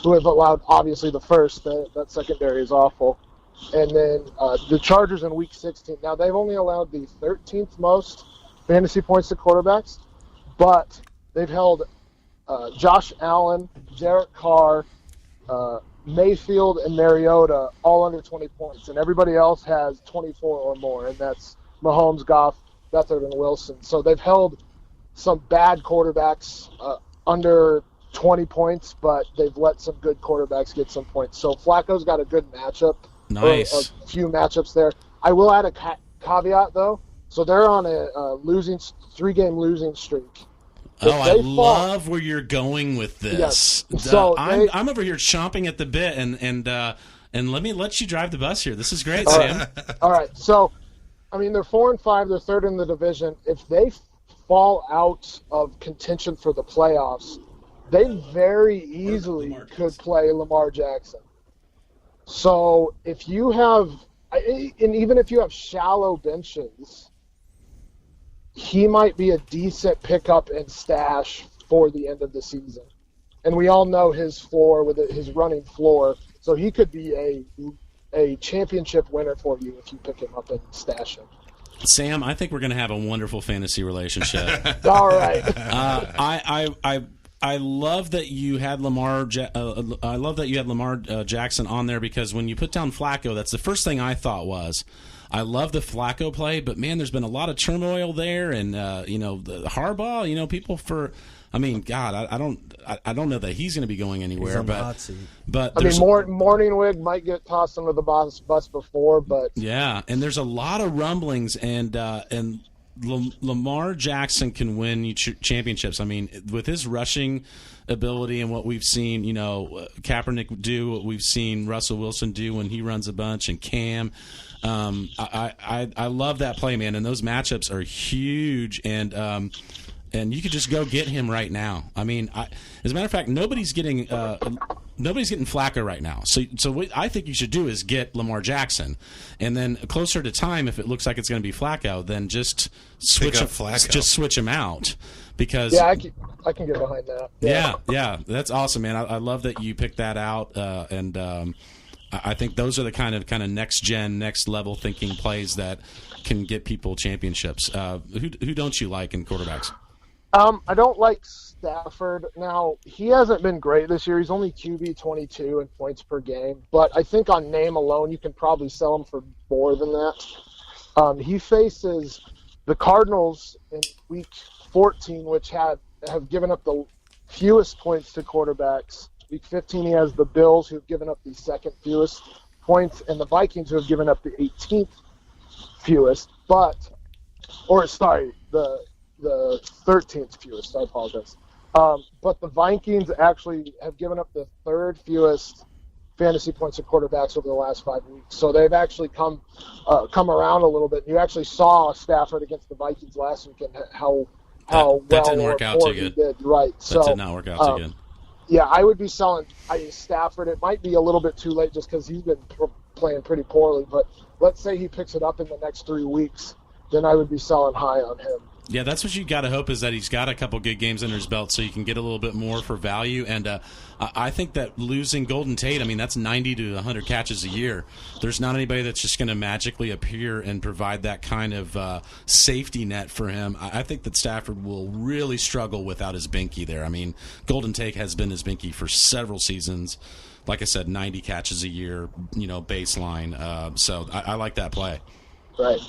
who have allowed, obviously, the 1st. That secondary is awful. And then the Chargers in week 16. Now, they've only allowed the 13th most fantasy points to quarterbacks, but they've held Josh Allen, Derek Carr, Mayfield, and Mariota all under 20 points. And everybody else has 24 or more, and that's Mahomes, Goff, Beathard, and Wilson. So they've held some bad quarterbacks under 20 points, but they've let some good quarterbacks get some points. So Flacco's got a good matchup. Nice. A few matchups there. I will add a caveat, though. So they're on a 3-game losing streak. I love where you're going with this. Yes. So I'm over here chomping at the bit, and let you drive the bus here. This is great, Sam. All right. So, I mean, they're 4-5. They're 3rd in the division. If they fall out of contention for the playoffs, they very easily could play Lamar Jackson. So if you have, and even if you have shallow benches, he might be a decent pickup and stash for the end of the season. And we all know his floor with his running floor, so he could be a championship winner for you if you pick him up and stash him. Sam, I think we're going to have a wonderful fantasy relationship. All right. I love that you had Lamar. I love that you had Lamar Jackson on there, because when you put down Flacco, that's the first thing I thought was, I love the Flacco play, but man, there's been a lot of turmoil there, and the Harbaugh, people for. I mean, God, I don't know that he's going to be going anywhere. He's on the hot seat. But I mean, Morningwig might get tossed under the bus before, but yeah, and there's a lot of rumblings, and Lamar Jackson can win you championships. I mean, with his rushing ability and what we've seen, Kaepernick do, what we've seen Russell Wilson do when he runs a bunch, and Cam. I love that play, man, and those matchups are huge, and you could just go get him right now. I mean, as a matter of fact, nobody's getting Flacco right now. So what I think you should do is get Lamar Jackson, and then closer to time, if it looks like it's going to be Flacco, then just switch him out. Because yeah, I can get behind that. Yeah, that's awesome, man. I love that you picked that out, and I think those are the kind of next gen, next level thinking plays that can get people championships. Who don't you like in quarterbacks? I don't like Stafford. Now, he hasn't been great this year. He's only QB 22 in points per game. But I think on name alone, you can probably sell him for more than that. He faces the Cardinals in week 14, which have given up the fewest points to quarterbacks. Week 15, he has the Bills, who have given up the 2nd fewest points, and the Vikings, who have given up the 18th fewest. The 13th fewest, I apologize. But the Vikings actually have given up the 3rd fewest fantasy points to quarterbacks over the last 5 weeks. So they've actually come around a little bit. You actually saw Stafford against the Vikings last week and how that didn't work out too good. Did. Right. That did not work out too good. Yeah, I would be selling Stafford. It might be a little bit too late just because he's been playing pretty poorly. But let's say he picks it up in the next 3 weeks, then I would be selling high on him. Yeah, that's what you got to hope is that he's got a couple good games under his belt so you can get a little bit more for value. And I think that losing Golden Tate, I mean, that's 90 to 100 catches a year. There's not anybody that's just going to magically appear and provide that kind of safety net for him. I think that Stafford will really struggle without his binky there. I mean, Golden Tate has been his binky for several seasons. Like I said, 90 catches a year, baseline. So I like that play. Right.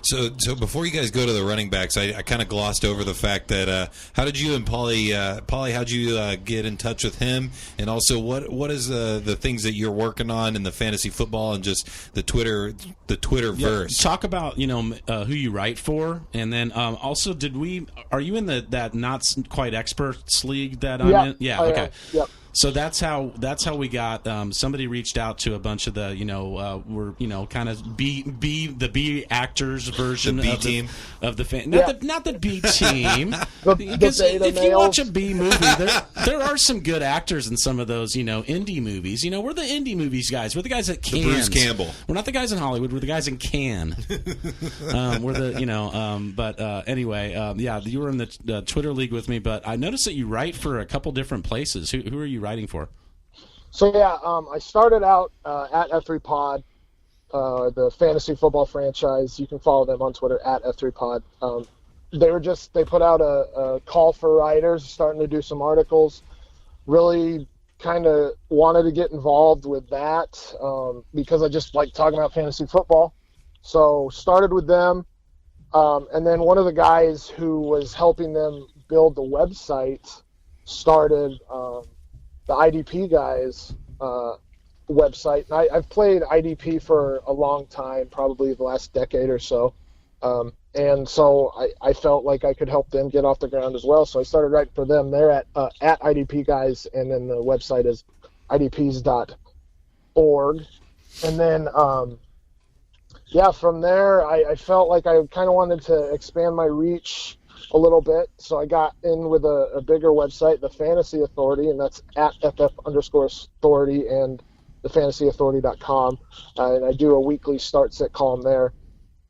So before you guys go to the running backs, I kind of glossed over the fact that how did you and Paulie, how'd you get in touch with him? And also, what is the things that you're working on in the fantasy football and just the Twitterverse? Yeah, talk about who you write for, and then also are you in that not quite experts league that I'm in? Yeah, okay. Yep. So that's how we got. Somebody reached out to a bunch of the we're kind of the B actors version the B team of the fan. Not the B team. Because if you males. watch a B movie, there are some good actors in some of those indie movies. We're the indie movies guys. We're the guys at Cannes. Bruce Campbell. We're not the guys in Hollywood. We're the guys in Cannes. We're the But anyway, you were in the Twitter league with me. But I noticed that you write for a couple different places. Who are you writing for? So I started out at F3Pod, the fantasy football franchise. You can follow them on Twitter at F3Pod. They put out a call for writers, starting to do some articles. Really kind of wanted to get involved with that because I just like talking about fantasy football. So started with them, and then one of the guys who was helping them build the website started the IDP guys website. And I've played IDP for a long time, probably the last decade or so. And so I felt like I could help them get off the ground as well. So I started writing for them. They're at IDP guys, and then the website is idps.org. And then, from there, I felt like I kind of wanted to expand my reach a little bit, so I got in with a bigger website, the Fantasy Authority, and that's at ff_authority and thefantasyauthority.com, and I do a weekly start-sit column there.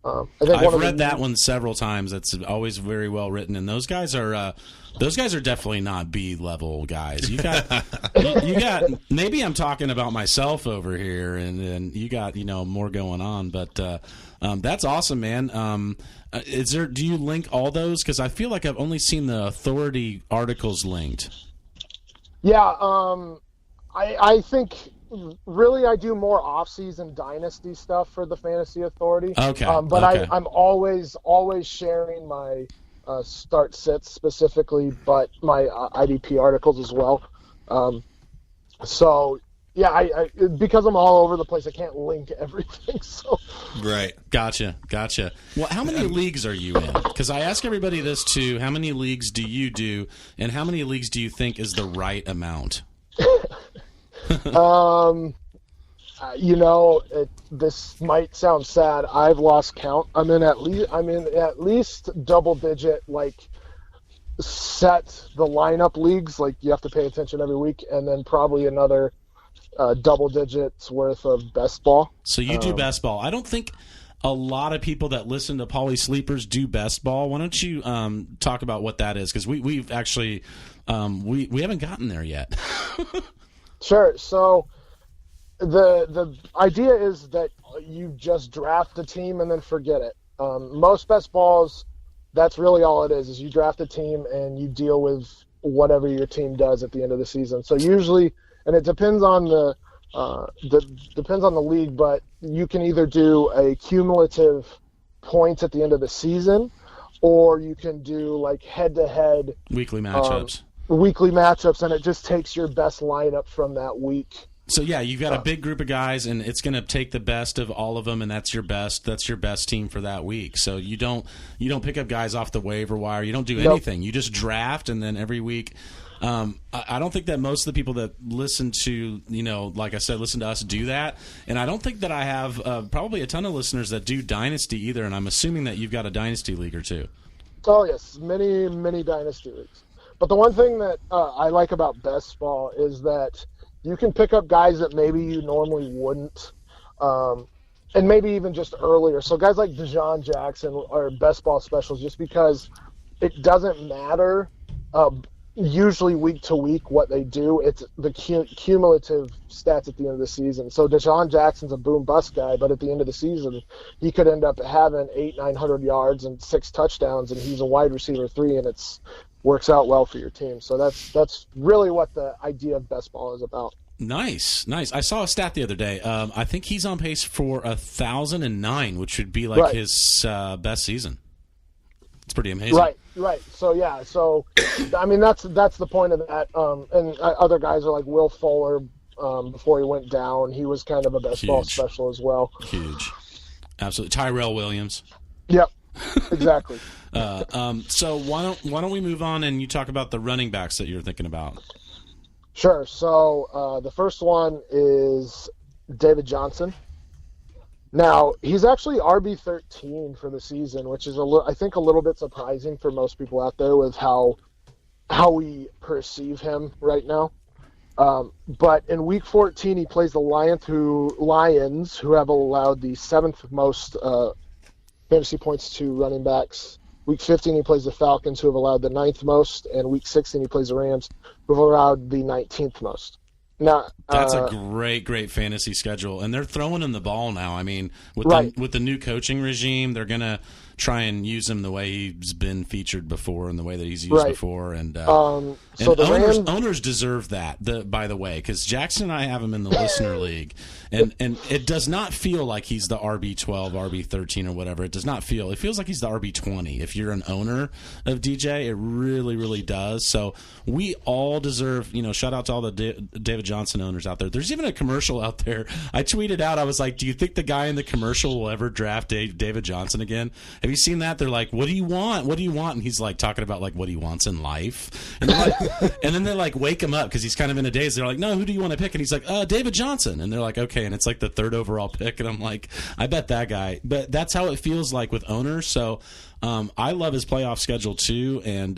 I've read that one several times. It's always very well written, and those guys are definitely not B-level guys. You got maybe I'm talking about myself over here, and you got more going on, but that's awesome, man. Do you link all those? Because I feel like I've only seen the Authority articles linked. Yeah, I think really I do more off-season dynasty stuff for the Fantasy Authority. Okay. But okay. I'm always sharing my start sits specifically, but my IDP articles as well. So yeah, I because I'm all over the place, I can't link everything. So right, gotcha. Well, how many leagues are you in? Because I ask everybody this too: how many leagues do you do, and how many leagues do you think is the right amount? This might sound sad. I've lost count. I'm in at least double digit, set the lineup leagues. Like you have to pay attention every week, and then probably another double digits worth of best ball. So you do best ball. I don't think a lot of people that listen to Paulie Sleepers do best ball. Why don't you talk about what that is? Because we've actually we haven't gotten there yet. Sure. So the idea is that you just draft a team and then forget it. Most best balls, that's really all it is you draft a team and you deal with whatever your team does at the end of the season. So usually, and it depends on the league, but you can either do a cumulative points at the end of the season, or you can do head-to-head weekly matchups. And it just takes your best lineup from that week. So yeah, you've got a big group of guys, and it's going to take the best of all of them, and that's your best team for that week. So you don't pick up guys off the waiver wire. You don't do anything. Nope. You just draft, and then every week. I don't think that most of the people that listen to, like I said, listen to us do that. And I don't think that I have probably a ton of listeners that do Dynasty either, and I'm assuming that you've got a Dynasty league or two. Oh, yes. Many, many Dynasty leagues. But the one thing that I like about best ball is that you can pick up guys that maybe you normally wouldn't, and maybe even just earlier. So guys like DeSean Jackson are best ball specials just because it doesn't matter usually week to week what they do. It's the cumulative stats at the end of the season. So DeSean Jackson's a boom bust guy, but at the end of the season, he could end up having 800-900 yards and 6 touchdowns, and he's a wide receiver 3, and it's works out well for your team. So that's really what the idea of best ball is about. Nice. I saw a stat the other day. I think he's on pace for 1,009, which would be like his best season. It's pretty amazing. Right. So yeah. So I mean, that's the point of that. And other guys are like Will Fuller. Before he went down, he was kind of a best ball special as well. Huge. Absolutely. Tyrell Williams. Yep. Exactly. So why don't we move on and you talk about the running backs that you're thinking about? Sure. So the first one is David Johnson. Now, he's actually RB13 for the season, which is I think a little bit surprising for most people out there with how we perceive him right now. But in Week 14, he plays the Lions, who have allowed the 7th most fantasy points to running backs. Week 15, he plays the Falcons, who have allowed the 9th most, and Week 16, he plays the Rams, who have allowed the 19th most. Now, that's a great fantasy schedule, and they're throwing him the ball now. I mean, with the new coaching regime, they're gonna try and use him the way he's been featured before and the way that he's used before. And so the owners deserve that. By the way, because Jackson and I have him in the listener league, and it does not feel like he's the RB12, RB13, or whatever. It does not feel. It feels like he's the RB20. If you're an owner of DJ, it really does. So we all deserve. Shout out to all the David Johnson owners out there. There's even a commercial out there. I tweeted out. I was like, "Do you think the guy in the commercial will ever draft David Johnson again?" Have you seen that? They're like, "What do you want? What do you want?" And he's like talking about like what he wants in life, and and then they like wake him up because he's kind of in a daze. They're like, "No, who do you want to pick?" And he's like, David Johnson." And they're like, "Okay." And it's like the 3rd overall pick, and I'm like, I bet that guy. But that's how it feels like with owners. So I love his playoff schedule too, and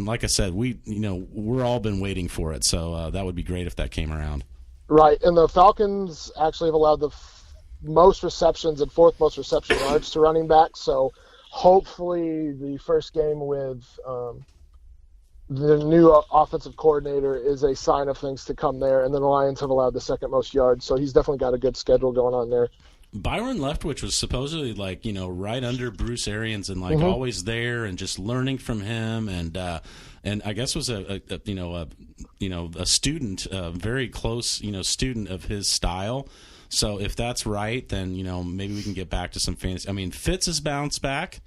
like I said, we're all been waiting for it. So that would be great if that came around. Right, and the Falcons actually have allowed the most receptions and 4th most reception yards to running backs. So hopefully the first game with the new offensive coordinator is a sign of things to come there. And then the Lions have allowed the 2nd most yards. So he's definitely got a good schedule going on there. Byron Leftwich was supposedly like, right under Bruce Arians and like always there and just learning from him. And I guess was a student, a very close, student of his style. So if that's right, then, maybe we can get back to some fantasy. I mean, Fitz has bounced back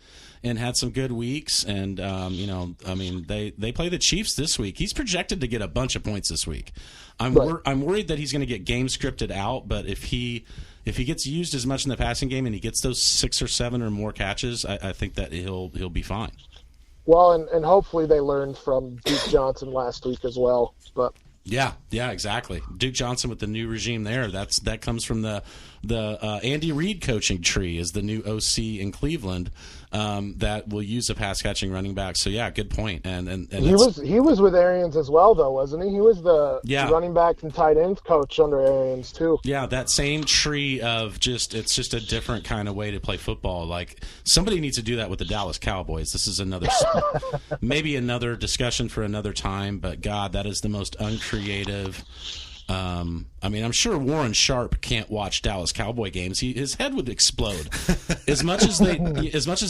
and had some good weeks. And, they play the Chiefs this week. He's projected to get a bunch of points this week. I'm worried that he's going to get game scripted out. But if he gets used as much in the passing game and he gets those 6 or 7 or more catches, I think that he'll be fine. Well, and hopefully they learned from Duke Johnson last week as well. But yeah, exactly. Duke Johnson with the new regime there. That comes from the Andy Reid coaching tree is the new OC in Cleveland that will use a pass catching running back. So yeah, good point. And he was with Arians as well though, wasn't he? He was the running back and tight end coach under Arians too. Yeah, that same tree of it's just a different kind of way to play football. Like somebody needs to do that with the Dallas Cowboys. This is maybe another discussion for another time. But God, that is the most uncreative. I'm sure Warren Sharp can't watch Dallas Cowboy games. His head would explode. As much as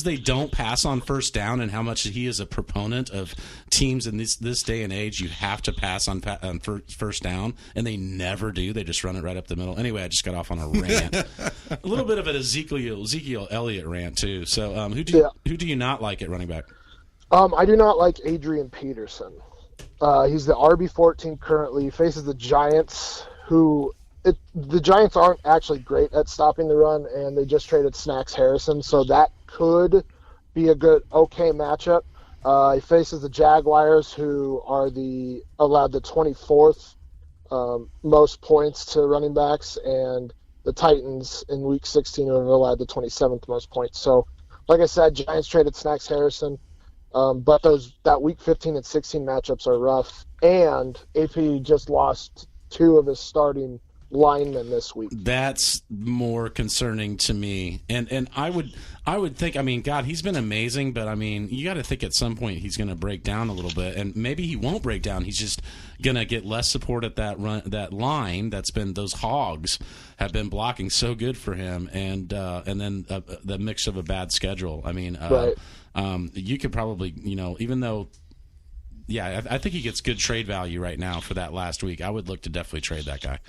they don't pass on first down, and how much he is a proponent of teams in this day and age, you have to pass on first down, and they never do. They just run it right up the middle. Anyway, I just got off on a rant, a little bit of an Ezekiel Elliott rant too. So, who do you not like at running back? I do not like Adrian Peterson. He's the RB14 currently. He faces the Giants, the Giants aren't actually great at stopping the run, and they just traded Snacks Harrison, so that could be a okay matchup. He faces the Jaguars, who are allowed the 24th most points to running backs, and the Titans in Week 16 have allowed the 27th most points. So, like I said, Giants traded Snacks Harrison. But that Week 15 and 16 matchups are rough, and AP just lost 2 of his starting linemen this week. That's more concerning to me. And I would think, I mean, God, he's been amazing, but I mean, you got to think at some point he's going to break down a little bit, and maybe he won't break down. He's just going to get less support at that line. That's been, those hogs have been blocking so good for him, and then the mix of a bad schedule. I mean, right. You could probably, even though, yeah, I think he gets good trade value right now for that last week. I would look to definitely trade that guy.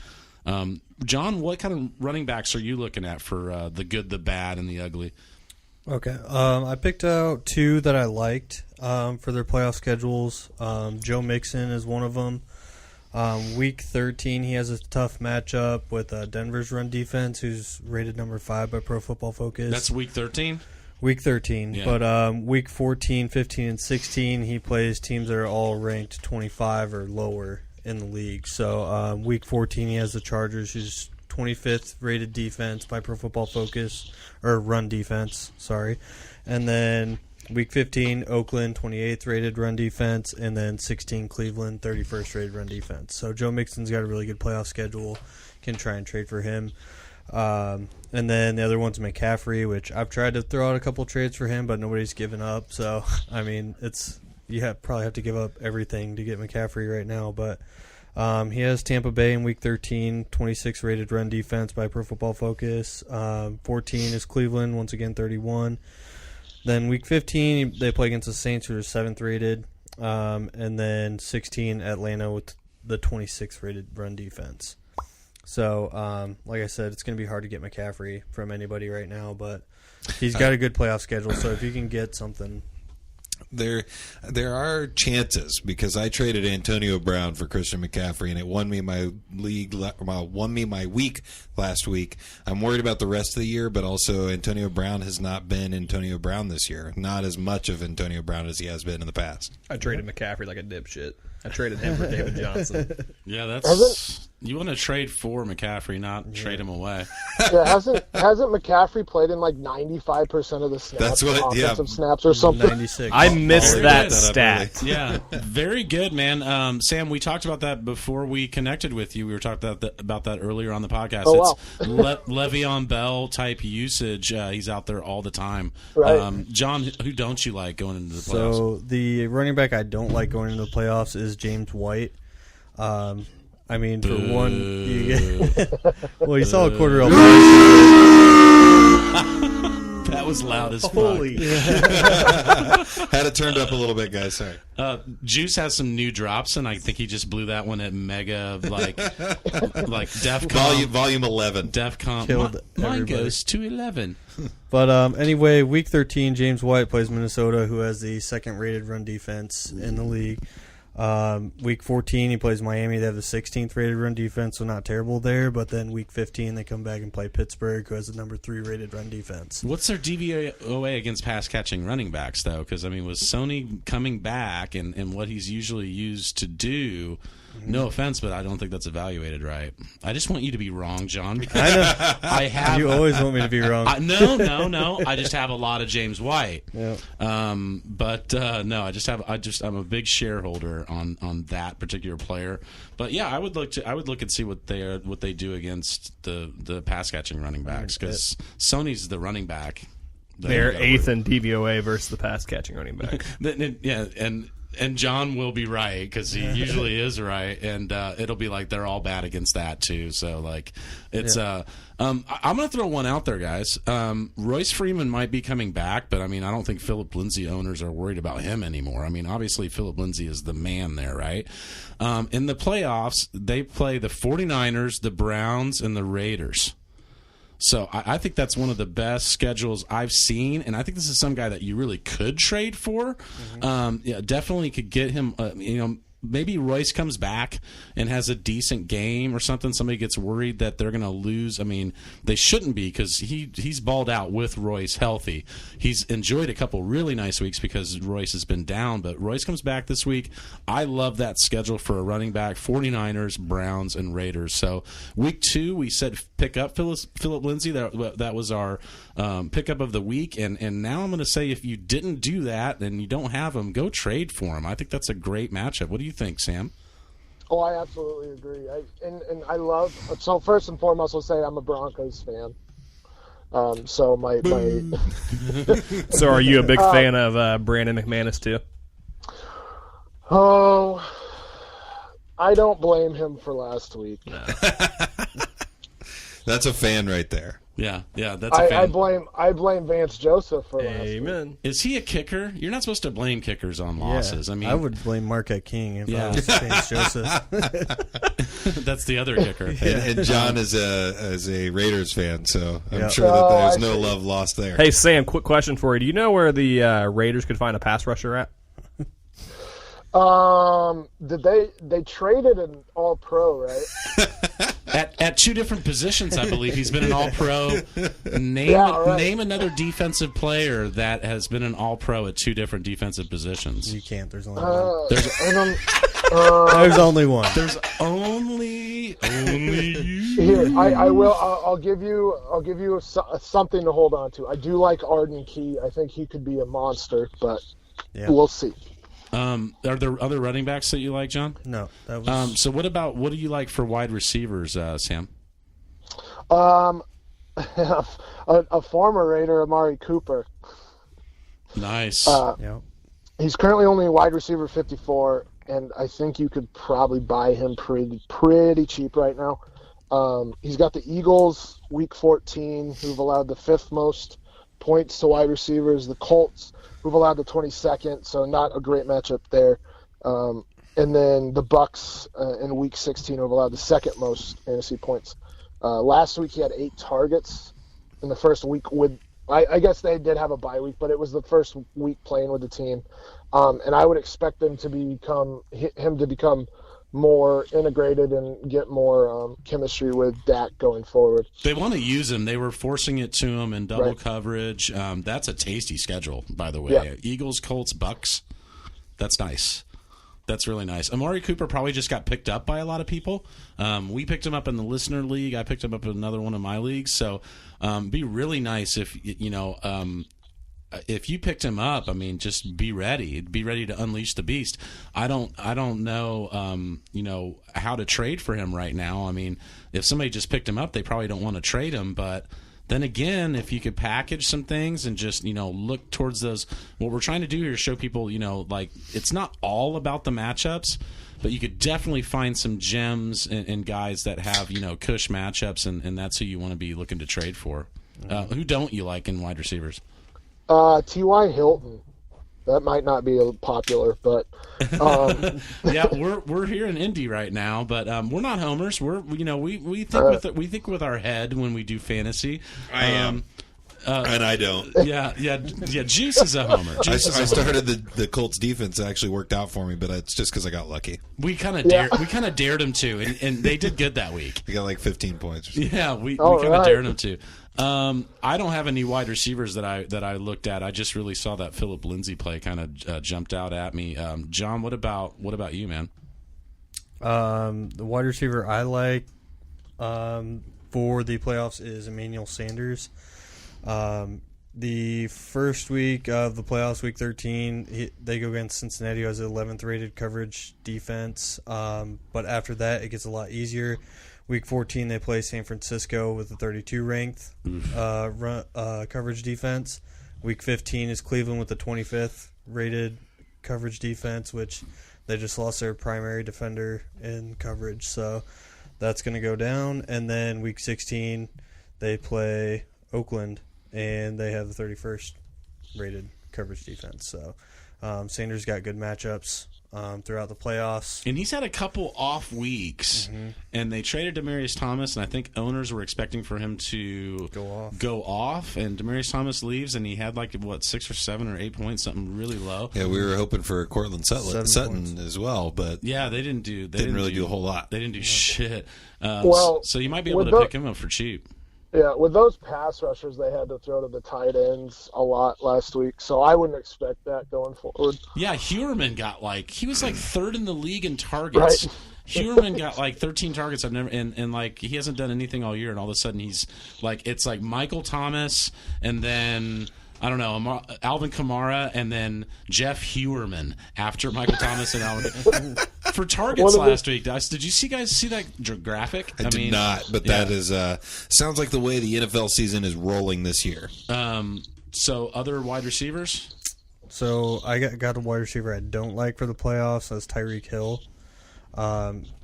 John, what kind of running backs are you looking at for the good, the bad, and the ugly? Okay. I picked out 2 that I liked for their playoff schedules. Joe Mixon is one of them. Week 13, he has a tough matchup with Denver's run defense, who's rated number 5 by Pro Football Focus. That's Week 13? Week 13. Yeah. But Week 14, 15, and 16, he plays teams that are all ranked 25 or lower in the league. So Week 14, he has the Chargers, who's 25th rated defense by Pro Football Focus, or run defense, sorry. And then Week 15, Oakland, 28th rated run defense, and then 16, Cleveland, 31st rated run defense. So Joe Mixon's got a really good playoff schedule. Can try and trade for him. And then the other one's McCaffrey, which I've tried to throw out a couple trades for him, but nobody's given up. So, I mean, probably have to give up everything to get McCaffrey right now. But he has Tampa Bay in Week 13, 26 rated run defense by Pro Football Focus. 14 is Cleveland, once again 31. Then Week 15, they play against the Saints, who are 7th rated. And then 16, Atlanta with the 26th rated run defense. So, like I said, it's going to be hard to get McCaffrey from anybody right now, but he's got a good playoff schedule, so if you can get something. There are chances, because I traded Antonio Brown for Christian McCaffrey, and it won me my week last week. I'm worried about the rest of the year, but also Antonio Brown has not been Antonio Brown this year. Not as much of Antonio Brown as he has been in the past. I traded McCaffrey like a dipshit. I traded him for David Johnson. Yeah, that's... You want to trade for McCaffrey, not trade him away. Yeah, hasn't McCaffrey played in like 95% of the snaps? That's what, offensive snaps or something. 96. I missed that stat. Yeah, very good, man. Sam, we talked about that before we connected with you. We were talking about that earlier on the podcast. Oh, it's Le'Veon Bell type usage. He's out there all the time. Right. John, who don't you like going into the playoffs? So the running back I don't like going into the playoffs is James White. I mean, for one, you well, you saw a quarter of that was loud as fuck. Holy. Had it turned up a little bit, guys. Sorry. Juice has some new drops, and I think he just blew that one at mega, like DEFCON. Volume 11. DEFCON. Killed Mine everybody. goes to 11. But anyway, Week 13, James White plays Minnesota, who has the second-rated run defense in the league. Week 14, he plays Miami. They have the 16th rated run defense, so not terrible there. But then Week 15, they come back and play Pittsburgh, who has the number 3 rated run defense. What's their DVOA against pass-catching running backs, though? Because, I mean, with Sony coming back and what he's usually used to do, no offense, but I don't think that's evaluated right. I just want you to be wrong, John. I know. I have. You always want me to be wrong. No. I just have a lot of James White. Yeah. But no, I'm a big shareholder on that particular player. But yeah, I would look and see what they do against the pass catching running backs, because Sony's the running back. They're 8th in DVOA versus the pass catching running back. Yeah, and John will be right, because he usually is right, and it'll be like they're all bad against that too. So like, it's I'm gonna throw one out there, guys. Royce Freeman might be coming back, but I mean, I don't think Philip Lindsay owners are worried about him anymore. I mean, obviously Philip Lindsay is the man there, right? In the playoffs, they play the 49ers, the Browns, and the Raiders. So I think that's one of the best schedules I've seen, and I think this is some guy that you really could trade for. Yeah, definitely could get him. maybe Royce comes back and has a decent game or something. Somebody gets worried that they're going to lose. I mean, they shouldn't be, because he's balled out with Royce healthy. He's enjoyed a couple really nice weeks because Royce has been down, but Royce comes back this week. I love that schedule for a running back: 49ers, Browns, and Raiders. So week 2, we said pick up Phillip Lindsay. That was our pickup of the week, and now I'm going to say, if you didn't do that and you don't have him, go trade for him. I think that's a great matchup. What do you think, Sam? Oh, I absolutely agree. And I love. So first and foremost, I'll say I'm a Broncos fan. So my So are you a big fan of Brandon McManus too? Oh, I don't blame him for last week. No. That's a fan right there. Yeah, that's a fan. I blame Vance Joseph for last week. Amen. Is he a kicker? You're not supposed to blame kickers on losses. Yeah, I mean, I would blame Marquette King if Yeah. I was Vance Joseph. that's the other kicker. And John is a Raiders fan, so I'm Yeah. sure that there's I no see. love lost there. Hey Sam, quick question for you. Do you know where the Raiders could find a pass rusher at? Did they traded an All-Pro, right? At 2 different positions, I believe. He's been an All-Pro. Name another defensive player that has been an All-Pro at 2 different defensive positions. You can't. There's only one. I don't, There's only one. There's only you. Here, I will. I'll give you something to hold on to. I do like Arden Key. I think he could be a monster, but we'll see. Are there other running backs that you like, John? No, that was. So what do you like for wide receivers, Sam? A former Raider, Amari Cooper. Nice. Yeah. He's currently only wide receiver 54, and I think you could probably buy him pretty cheap right now. He's got the Eagles week 14, who've allowed the 5th most points to wide receivers. The Colts, who've allowed the 22nd, so not a great matchup there. And then the Bucks in week 16, who've allowed the 2nd most fantasy points. Last week he had 8 targets in the first week with. I guess they did have a bye week, but it was the first week playing with the team, and I would expect him to become more integrated and get more chemistry with Dak going forward. They want to use him. They were forcing it to him in double coverage. That's a tasty schedule, by the way. Yeah. Eagles, Colts, Bucks. That's nice. That's really nice. Amari Cooper probably just got picked up by a lot of people. We picked him up in the listener league. I picked him up in another one of my leagues. So be really nice if if you picked him up. I mean, just be ready. Be ready to unleash the beast. I don't know how to trade for him right now. I mean, if somebody just picked him up, they probably don't want to trade him, but then again, if you could package some things and just, look towards those, what we're trying to do here is show people, like it's not all about the matchups, but you could definitely find some gems and guys that have, cush matchups, and that's who you want to be looking to trade for. Who don't you like in wide receivers? T.Y. Hilton. That might not be popular, but yeah, we're here in Indy right now, but we're not homers. We think with our head when we do fantasy. I am, and I don't. Yeah. Juice is a homer. I started the Colts defense. It actually worked out for me, but it's just because I got lucky. We kind of dared them to, and they did good that week. They got like 15 points. Yeah, we kind of dared them to. I don't have any wide receivers that I looked at. I just really saw that Phillip Lindsay play kind of jumped out at me. John, what about you, man? The wide receiver I like for the playoffs is Emmanuel Sanders. The first week of the playoffs, week 13, they go against Cincinnati, who has an 11th rated coverage defense. But after that, it gets a lot easier. Week 14, they play San Francisco with a 32 ranked coverage defense. Week 15 is Cleveland with the 25th rated coverage defense, which they just lost their primary defender in coverage. So that's going to go down. And then week 16, they play Oakland, and they have the 31st rated coverage defense. So Sanders got good matchups. throughout the playoffs. And he's had a couple off weeks, and they traded Demaryius Thomas, and I think owners were expecting for him to go off, and Demaryius Thomas leaves, and he had 6 or 7 or 8 points, something really low. Yeah, we were hoping for Cortland Sutton as well, but yeah, they didn't do. They didn't really do a whole lot. They didn't do shit. So you might be able to pick him up for cheap. Yeah, with those pass rushers, they had to throw to the tight ends a lot last week, so I wouldn't expect that going forward. Yeah, Heuerman got he was third in the league in targets. Right. Heuerman got 13 targets. I've never and he hasn't done anything all year, and all of a sudden he's it's Michael Thomas and then I don't know, Alvin Kamara and then Jeff Heuerman after Michael Thomas and Alvin for targets last week. Did you guys see that graphic? I did not, but that is sounds like the way the NFL season is rolling this year. So other wide receivers? So I got a wide receiver I don't like for the playoffs. That's Tyreek Hill.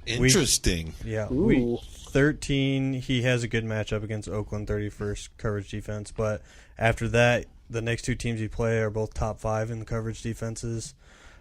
Interesting. Week 13, he has a good matchup against Oakland, 31st coverage defense. But after that, the next 2 teams he play are both top 5 in the coverage defenses.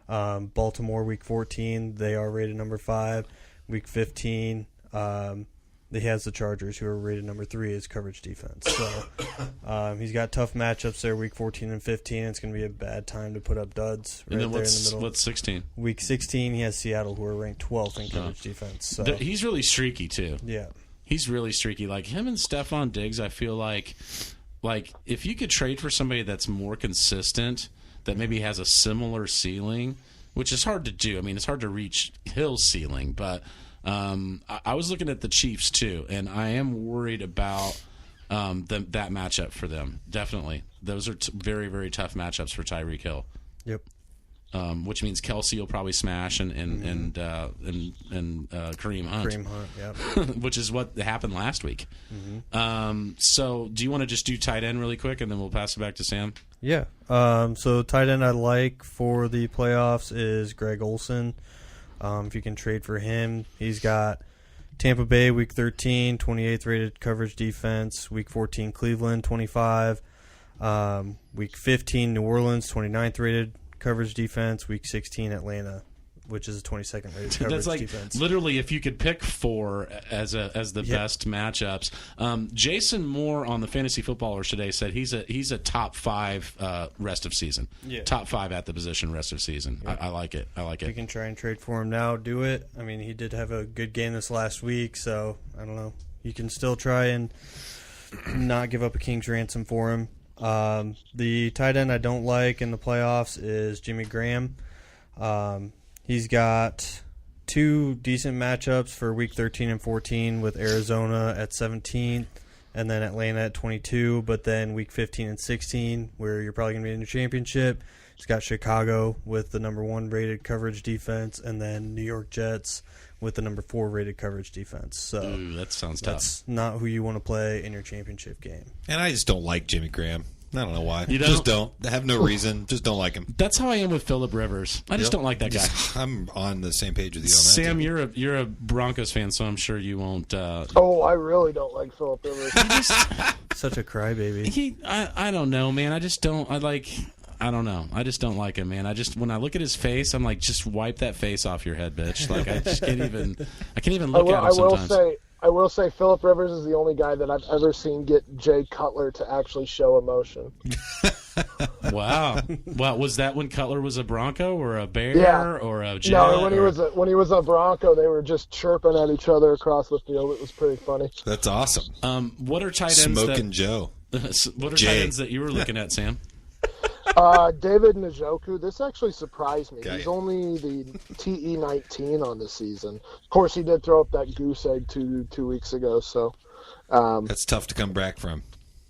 Baltimore, week 14, they are rated number 5. Week 15, he has the Chargers, who are rated number 3 as coverage defense. So he's got tough matchups there, week 14 and 15. It's going to be a bad time to put up duds right there in the middle. What's 16? Week 16, he has Seattle, who are ranked 12th in coverage defense. So he's really streaky, too. Yeah. He's really streaky. Him and Stephon Diggs, I feel like if you could trade for somebody that's more consistent, that maybe has a similar ceiling, which is hard to do. I mean, it's hard to reach Hill's ceiling, but I was looking at the Chiefs too, and I am worried about that matchup for them. Definitely, those are very, very tough matchups for Tyreek Hill. Yep. Which means Kelsey will probably smash and Kareem Hunt. Kareem Hunt, yeah. Which is what happened last week. Mm-hmm. So do you want to just do tight end really quick, and then we'll pass it back to Sam? Yeah. So tight end I like for the playoffs is Greg Olsen. If you can trade for him, he's got Tampa Bay week 13, 28th rated coverage defense. Week 14, Cleveland, 25. Week 15, New Orleans, 29th rated coverage defense. Week 16, Atlanta, which is a 22nd rated coverage defense. Literally, if you could pick 4 as the best matchups. Jason Moore on the Fantasy Footballers today said he's a top 5 rest of season. Yeah. Top 5 at the position rest of season. Yeah. I like it. If you can try and trade for him now, do it. I mean, he did have a good game this last week, so I don't know. You can still try and not give up a king's ransom for him. The tight end I don't like in the playoffs is Jimmy Graham. He's got 2 decent matchups for week 13 and 14 with Arizona at 17 and then Atlanta at 22. But then week 15 and 16, where you're probably going to be in your championship, he's got Chicago with the number 1 rated coverage defense and then New York Jets with the number 4 rated coverage defense. So that sounds tough. That's not who you want to play in your championship game. And I just don't like Jimmy Graham. I don't know why. You don't? Just don't. I have no reason. Just don't like him. That's how I am with Phillip Rivers. I just don't like that guy. I'm on the same page with you on that. Sam, you're a Broncos fan, so I'm sure you won't. I really don't like Phillip Rivers. Such a crybaby. I don't know, man. I just don't. I don't know. I just don't like him, man. When I look at his face, I'm like, just wipe that face off your head, bitch. Like I just can't even. I can't even look at him sometimes. I will say Phillip Rivers is the only guy that I've ever seen get Jay Cutler to actually show emotion. Wow. Was that when Cutler was a Bronco or a Bear or a Jet? No, when he was a Bronco, they were just chirping at each other across the field. It was pretty funny. That's awesome. What are tight ends? Smoking Joe. What are tight ends that you were looking at, Sam? David Njoku. This actually surprised me. Okay. He's only the TE19 on this season. Of course, he did throw up that goose egg two weeks ago. So that's tough to come back from.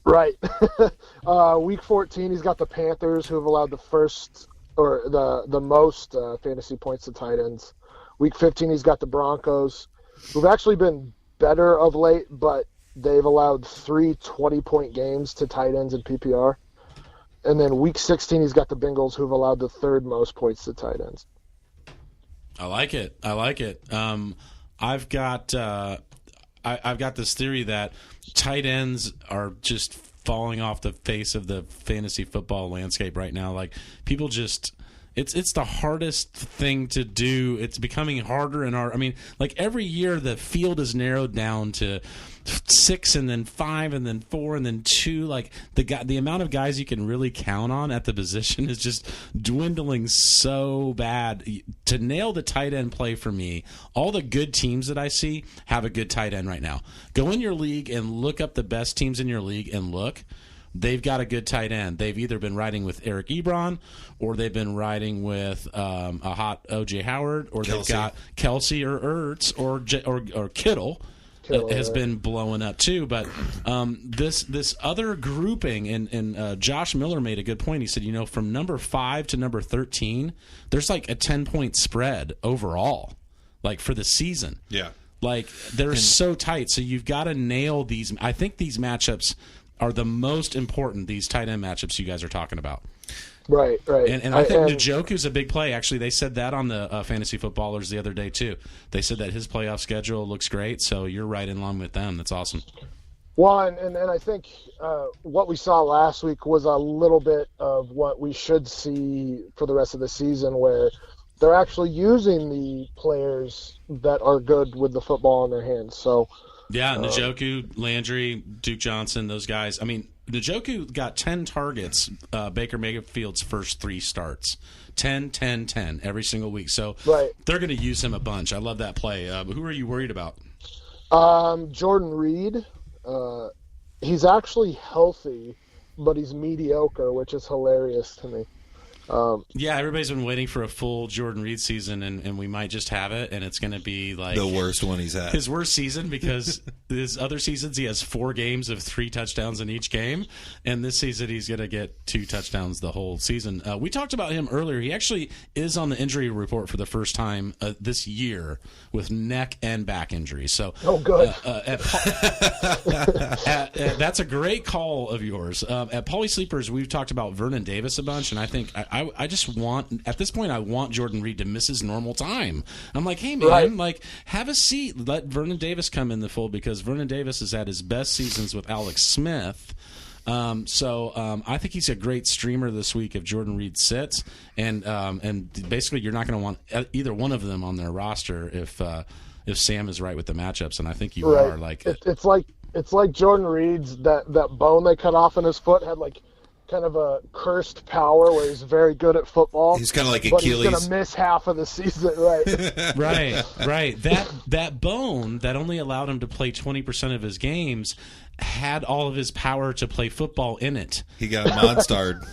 Right. Week 14, he's got the Panthers, who have allowed the most fantasy points to tight ends. Week 15, he's got the Broncos, who've actually been better of late, but they've allowed 3 20-point games to tight ends in PPR. And then week 16, he's got the Bengals, who've allowed the 3rd most points to tight ends. I like it. I've got this theory that tight ends are just falling off the face of the fantasy football landscape right now. Like people just It's the hardest thing to do. It's becoming harder and harder. I mean, like every year the field is narrowed down to 6 and then 5 and then 4 and then 2. Like the amount of guys you can really count on at the position is just dwindling so bad. To nail the tight end play for me, all the good teams that I see have a good tight end right now. Go in your league and look up the best teams in your league and look. They've got a good tight end. They've either been riding with Eric Ebron, or they've been riding with a hot O.J. Howard, or they've got Kelsey or Ertz or Kittle. Has been blowing up too. But this other grouping, and Josh Miller made a good point. He said, from number 5 to number 13, there's like a 10-point spread overall, like for the season. Yeah. Like they're so tight. So you've got to nail these. I think these matchups are the most important, these tight end matchups you guys are talking about. Right. And I think Njoku's a big play. Actually, they said that on the Fantasy Footballers the other day, too. They said that his playoff schedule looks great, so you're right in line with them. That's awesome. Well, and I think what we saw last week was a little bit of what we should see for the rest of the season, where they're actually using the players that are good with the football in their hands. So, yeah, Njoku, Landry, Duke Johnson, those guys. I mean, Njoku got 10 targets Baker Mayfield's first 3 starts. 10, 10, 10 every single week. So they're going to use him a bunch. I love that play. Who are you worried about? Jordan Reed. He's actually healthy, but he's mediocre, which is hilarious to me. Yeah, everybody's been waiting for a full Jordan Reed season, and we might just have it, and it's going to be like the worst one he's had. His worst season, because his other seasons he has 4 games of 3 touchdowns in each game, and this season he's going to get 2 touchdowns the whole season. We talked about him earlier. He actually is on the injury report for the first time this year with neck and back injuries. So, good. That's a great call of yours. At Paulie Sleepers, we've talked about Vernon Davis a bunch, and I think I just want, at this point, I want Jordan Reed to miss his normal time. I'm like, hey, man, like, have a seat. Let Vernon Davis come in the fold, because Vernon Davis has had his best seasons with Alex Smith. So I think he's a great streamer this week if Jordan Reed sits. And basically you're not going to want either one of them on their roster if Sam is right with the matchups, and I think you are. Like it's like Jordan Reed's that bone they cut off in his foot had like kind of a cursed power where he's very good at football. He's kind of like but Achilles. He's going to miss half of the season, right? right. That bone that only allowed him to play 20% of his games had all of his power to play football in it. He got monstered.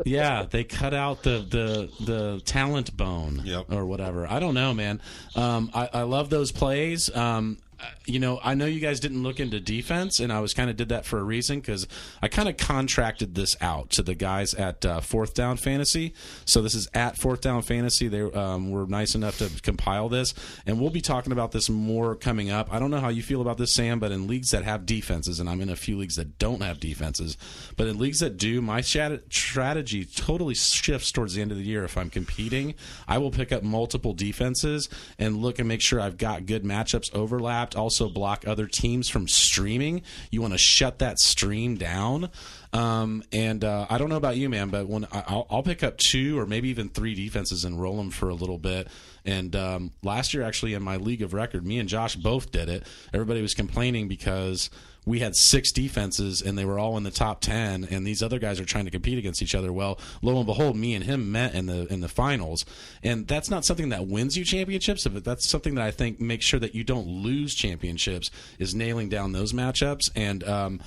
Yeah, they cut out the talent bone or whatever. I don't know, man. I love those plays. I know you guys didn't look into defense, and I was kind of did that for a reason, because I kind of contracted this out to the guys at Fourth Down Fantasy. So this is at Fourth Down Fantasy. They were nice enough to compile this, and we'll be talking about this more coming up. I don't know how you feel about this, Sam, but in leagues that have defenses, and I'm in a few leagues that don't have defenses, but in leagues that do, my strategy totally shifts towards the end of the year. If I'm competing, I will pick up multiple defenses and look and make sure I've got good matchups overlapped. Also block other teams from streaming. You want to shut that stream down. And I don't know about you, man, but when I'll pick up 2 or maybe even 3 defenses and roll them for a little bit. And last year, actually, in my league of record, me and Josh both did it. Everybody was complaining because we had 6 defenses and they were all in the top 10, and these other guys are trying to compete against each other. Well, lo and behold, me and him met in the finals, and that's not something that wins you championships, but that's something that I think makes sure that you don't lose championships, is nailing down those matchups. And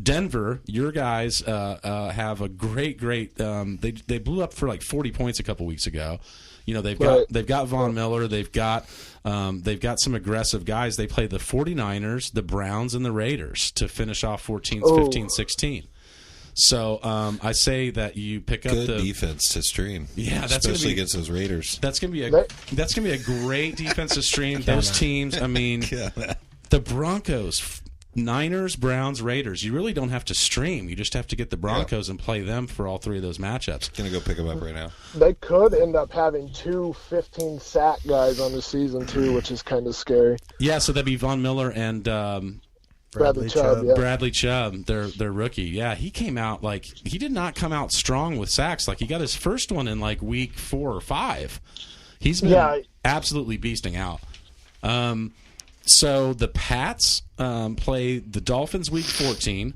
Denver, your guys have a great. They blew up for like 40 points a couple weeks ago. They've got Von Miller. They've got some aggressive guys. They play the 49ers, the Browns, and the Raiders to finish off 15-16. So I say that you pick up the defense to stream. Yeah, that's especially against those Raiders. That's gonna be a great defense to stream. Those teams. I mean, the Broncos. Niners, Browns, Raiders. You really don't have to stream. You just have to get the Broncos and play them for all 3 of those matchups. Going to go pick them up right now. They could end up having 2 15-sack guys on the season, too, which is kind of scary. Yeah, so that'd be Von Miller and Bradley Chubb, yeah. Bradley Chubb, their rookie. Yeah, he came out he did not come out strong with sacks. Like, he got his first one in week 4 or 5. He's been absolutely beasting out. So the Pats play the Dolphins week 14.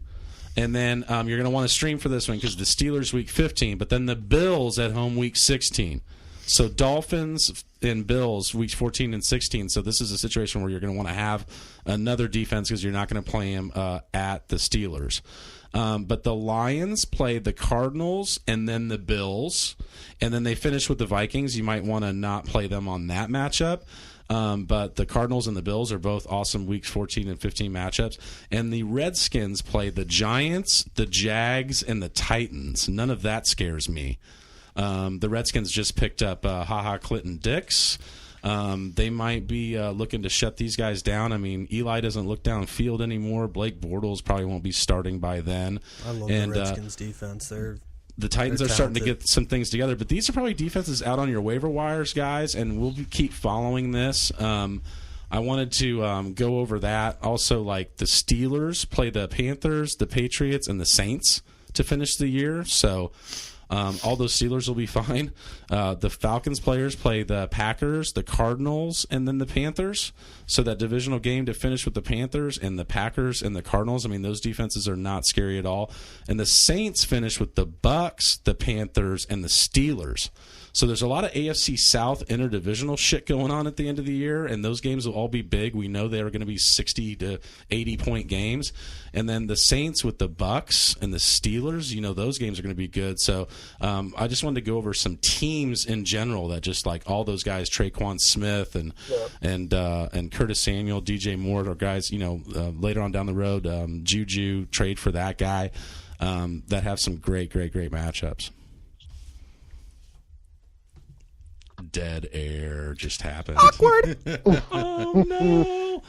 And then you're going to want to stream for this one because the Steelers week 15, but then the Bills at home week 16. So Dolphins and Bills weeks 14 and 16. So this is a situation where you're going to want to have another defense because you're not going to play them at the Steelers. But the Lions play the Cardinals and then the Bills, and then they finish with the Vikings. You might want to not play them on that matchup. But the Cardinals and the Bills are both awesome weeks 14 and 15 matchups. And the Redskins play the Giants, the Jags, and the Titans. None of that scares me. The Redskins just picked up Clinton Dix. They might be looking to shut these guys down. I mean, Eli doesn't look downfield anymore. Blake Bortles probably won't be starting by then. I love the Redskins defense. The Titans are starting to get some things together, but these are probably defenses out on your waiver wires, guys, and we'll keep following this. I wanted to go over that. Also, the Steelers play the Panthers, the Patriots, and the Saints to finish the year, so all those Steelers will be fine. The Falcons players play the Packers, the Cardinals, and then the Panthers. So that divisional game to finish with the Panthers and the Packers and the Cardinals, I mean, those defenses are not scary at all. And the Saints finish with the Bucks, the Panthers, and the Steelers. So there's a lot of AFC South interdivisional shit going on at the end of the year, and those games will all be big. We know they are going to be 60 to 80-point games. And then the Saints with the Bucks and the Steelers, those games are going to be good. So I just wanted to go over some teams in general that just all those guys, Traquan Smith and Curtis Samuel, DJ Moore, are guys, later on down the road, Juju, trade for that guy, that have some great matchups. Dead air just happened. Awkward. Oh no.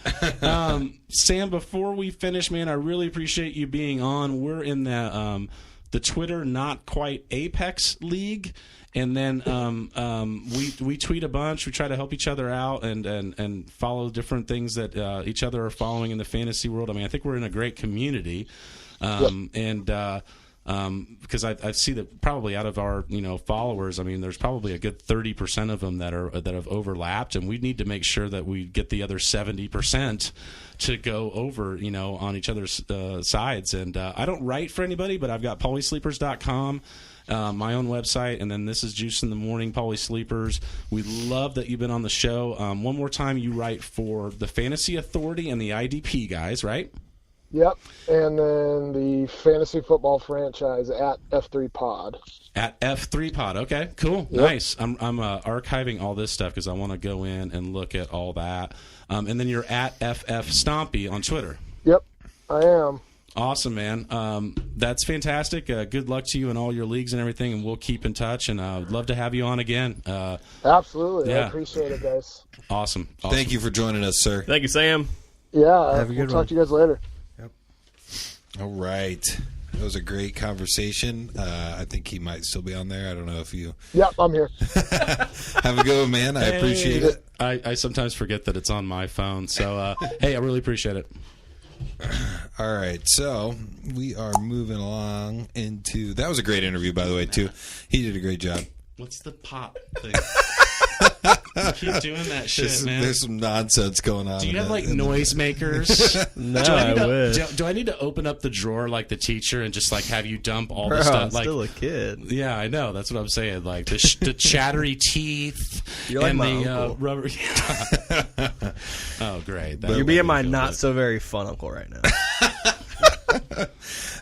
Sam, before we finish, man, I really appreciate you being on. We're in the Twitter Not Quite Apex League, and then we tweet a bunch. We try to help each other out and follow different things that each other are following in the fantasy world. I mean, I think we're in a great community, because I see that probably out of our followers, I mean, there's probably a good 30% of them that have overlapped, and we need to make sure that we get the other 70% to go over on each other's sides. And I don't write for anybody, but I've got pauliesleepers.com, my own website, and then this is Juice in the Morning, Paulie Sleepers. We love that you've been on the show. One more time, you write for the Fantasy Authority and the IDP guys, right? Yep, and then the fantasy football franchise at F3 Pod. At F3 Pod, okay, cool, yep. Nice. I'm archiving all this stuff because I want to go in and look at all that. And then you're at FF Stompy on Twitter. Yep, I am. Awesome, man. That's fantastic. Good luck to you in all your leagues and everything, and we'll keep in touch. And I'd love to have you on again. Absolutely, yeah. I appreciate it, guys. Awesome. Thank you for joining us, sir. Thank you, Sam. Yeah, we'll talk to you guys later. All right. That was a great conversation. I think he might still be on there. I don't know if you... Yep, I'm here. Have a good one, man. I appreciate it. I sometimes forget that it's on my phone. So, hey, I really appreciate it. All right. So we are moving along into... That was a great interview, by the way, too. He did a great job. What's the pop thing? You keep doing that shit, man. There's some nonsense going on. Do you have noisemakers? No, I wish. Do I need to open up the drawer like the teacher and just have you dump all Bro, the stuff? I'm still a kid. Yeah, I know. That's what I'm saying. The chattery teeth. You're like and my the uncle. rubber. Oh, great. You're being my not so very fun uncle right now.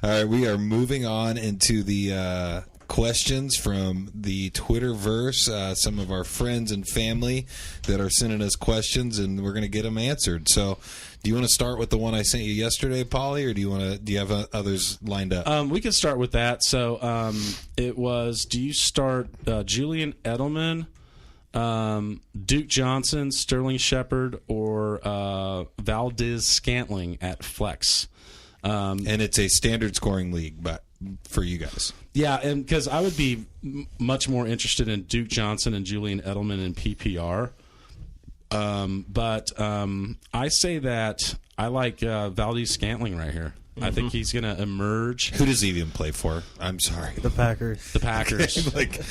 All right, we are moving on into the questions from the Twitterverse, some of our friends and family that are sending us questions, and we're going to get them answered. So, do you want to start with the one I sent you yesterday, Paulie, or do you have others lined up? We can start with that. So, it was: do you start Julian Edelman, Duke Johnson, Sterling Shepard, or Valdez Scantling at flex? And it's a standard scoring league, but for you guys. Yeah, and because I would be much more interested in Duke Johnson and Julian Edelman in PPR. But I say that I like Valdes-Scantling right here. I think he's going to emerge. Who does he even play for? I'm sorry. The Packers. The Packers. Like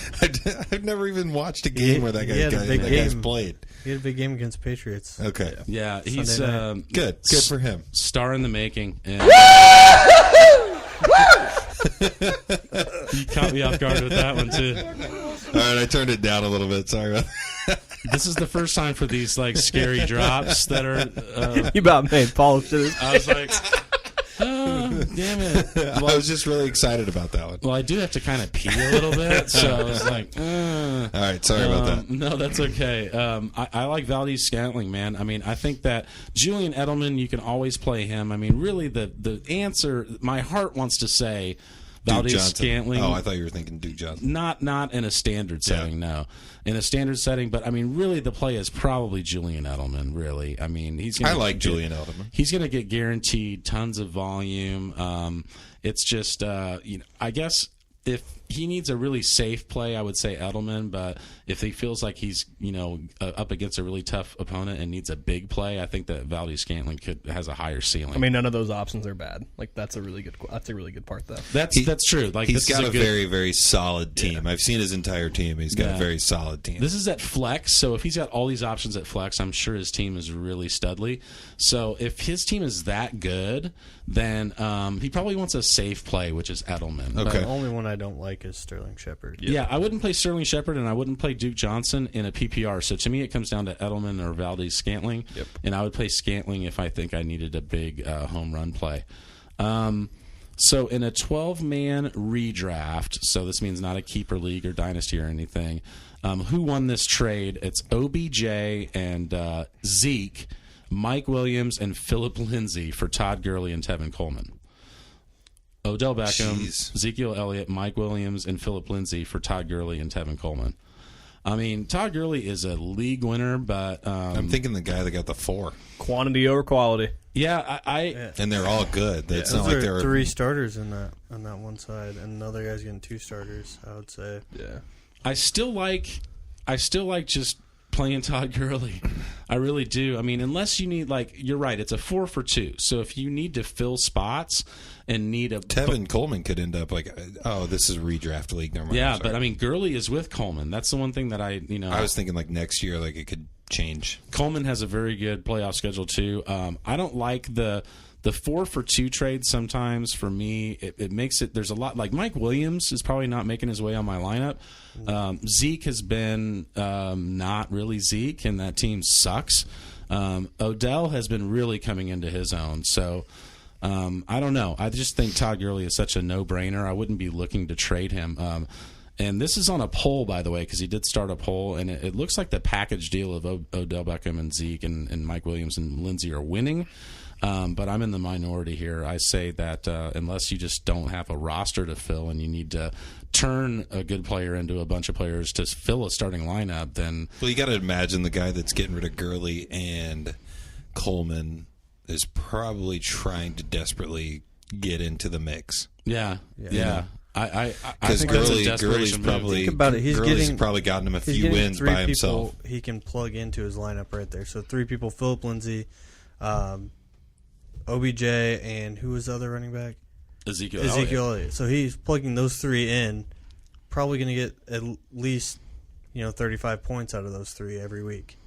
I've never even watched a game where that guy's played. He had a big game against the Patriots. Okay. Yeah, he's good. Good for him. Star in the making. And you caught me off guard with that one too. All right, I turned it down a little bit. Sorry about that. This is the first time for these like scary drops that are. You about made Paul to this. I was like, oh, damn it. Well, I was just really excited about that one. Well, I do have to kind of pee a little bit, so I was like, all right, sorry about that. No, that's okay. I like Valdes-Scantling, man. I mean, I think that Julian Edelman, you can always play him. I mean, really, the answer, my heart wants to say Valdes-Scantling. Oh, I thought you were thinking Duke Johnson. Not in a standard setting, no. In a standard setting, but I mean, really, the play is probably Julian Edelman. Really, I mean, I like Julian Edelman. He's going to get guaranteed tons of volume. It's just, I guess if he needs a really safe play, I would say Edelman. But if he feels like he's, up against a really tough opponent and needs a big play, I think that Valdes-Scantling has a higher ceiling. I mean, none of those options are bad. Like that's a really good part, though. That's true. Like he's got a very, very solid team. I've seen his entire team. He's got a very solid team. This is at flex, so if he's got all these options at flex, I'm sure his team is really studly. So if his team is that good, then he probably wants a safe play, which is Edelman. Okay. The only one I don't like is Sterling Shepard. Yeah, I wouldn't play Sterling Shepard, and I wouldn't play Duke Johnson in a PPR. So to me, it comes down to Edelman or Valdes-Scantling. Yep. And I would play Scantling if I think I needed a big home run play. So in a 12-man redraft, so this means not a keeper league or dynasty or anything, who won this trade? It's OBJ and Zeke, Mike Williams, and Philip Lindsay for Todd Gurley and Tevin Coleman. Odell Beckham, Ezekiel Elliott, Mike Williams, and Philip Lindsay for Todd Gurley and Tevin Coleman. I mean, Todd Gurley is a league winner, but I'm thinking the guy that got the 4. Quantity over quality. Yeah, and they're all good. It's not like there are 3 starters on that one side, and another guy's getting 2 starters. I would say. Yeah. I still like just playing Todd Gurley. I really do. I mean, unless you need, you're right, it's a 4 for 2. So if you need to fill spots and need a... Tevin Coleman could end up this is a redraft league. Never mind. Yeah, but I mean, Gurley is with Coleman. That's the one thing that I was thinking next year, it could change. Coleman has a very good playoff schedule too. I don't like the 4 for 2 trade sometimes. For me, it makes it. There's a lot. Like Mike Williams is probably not making his way on my lineup. Zeke has been not really Zeke, and that team sucks. Odell has been really coming into his own. So I don't know. I just think Todd Gurley is such a no-brainer. I wouldn't be looking to trade him. And this is on a poll, by the way, because he did start a poll, and it looks like the package deal of Odell Beckham and Zeke and Mike Williams and Lindsay are winning. But I'm in the minority here. I say that unless you just don't have a roster to fill and you need to turn a good player into a bunch of players to fill a starting lineup, then... Well, you got to imagine the guy that's getting rid of Gurley and Coleman is probably trying to desperately get into the mix. Yeah. I think Gurley's probably... Think about it. Gurley's probably gotten him a few wins by himself. He can plug into his lineup right there. So 3 people, Philip Lindsay... OBJ, and who was the other running back? Ezekiel Elliott. So he's plugging those 3 in, probably going to get at least 35 points out of those 3 every week.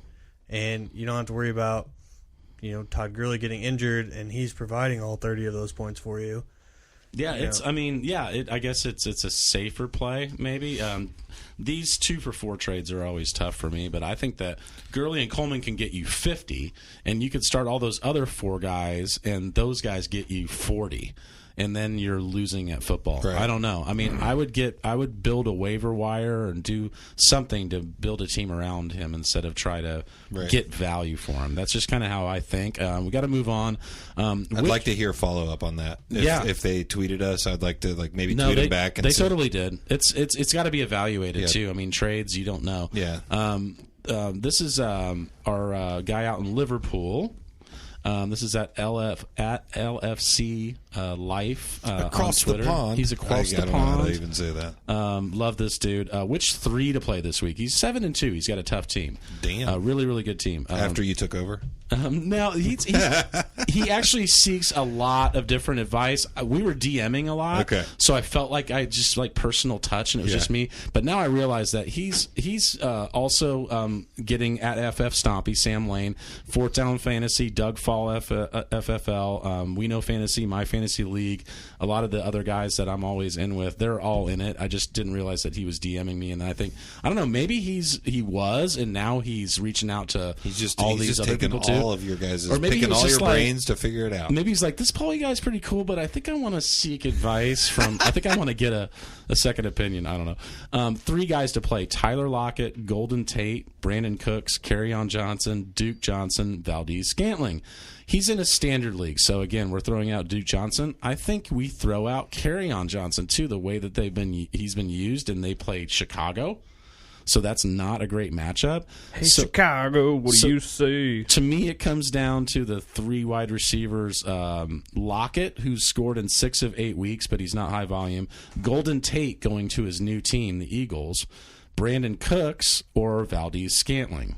And you don't have to worry about Todd Gurley getting injured, and he's providing all 30 of those points for you. Yeah, I guess it's a safer play maybe. These 2 for 4 trades are always tough for me, but I think that Gurley and Coleman can get you 50, and you could start all those other 4 guys, and those guys get you 40. And then you're losing at football. Right. I don't know. I mean, I would build a waiver wire and do something to build a team around him instead of try to get value for him. That's just kind of how I think. We got to move on. I'd like to hear follow up on that. If they tweeted us, I'd like to maybe tweet it back. And they totally did. It's got to be evaluated too. I mean, trades you don't know. Yeah. This is our guy out in Liverpool. This is at LFC life across on Twitter. the pond. He's across the I don't know how pond. to even say that. Love this dude. Which 3 to play this week? He's 7-2. He's got a tough team. Damn. Really, really good team. After you took over? No, he actually seeks a lot of different advice. We were DMing a lot, Okay. so I felt like I just like personal touch, and it was just me. But now I realize that he's also getting at FF Stompy, Sam Lane, Fourth Down Fantasy, Doug Fall FFL, We Know Fantasy, My Fantasy League. A lot of the other guys that I'm always in with, they're all in it. I just didn't realize that he was DMing me, and I don't know, maybe he was, and now he's reaching out to all these other people too. All of your guys, Or maybe picking he was all your just like- brains to figure it out. Maybe he's like, this Paulie guy's pretty cool, but I think I want to seek advice from. I think I want to get a second opinion. I don't know. 3 guys to play: Tyler Lockett, Golden Tate, Brandon Cooks, Kerryon Johnson, Duke Johnson, Valdez Scantling. He's in a standard league, so again, we're throwing out Duke Johnson. I think we throw out Kerryon Johnson too. The way that he's been used, and they played Chicago. So that's not a great matchup. Hey, Chicago, what do you say? To me, it comes down to the 3 wide receivers. Lockett, who's scored in 6 of 8 weeks, but he's not high volume. Golden Tate going to his new team, the Eagles. Brandon Cooks or Valdez Scantling.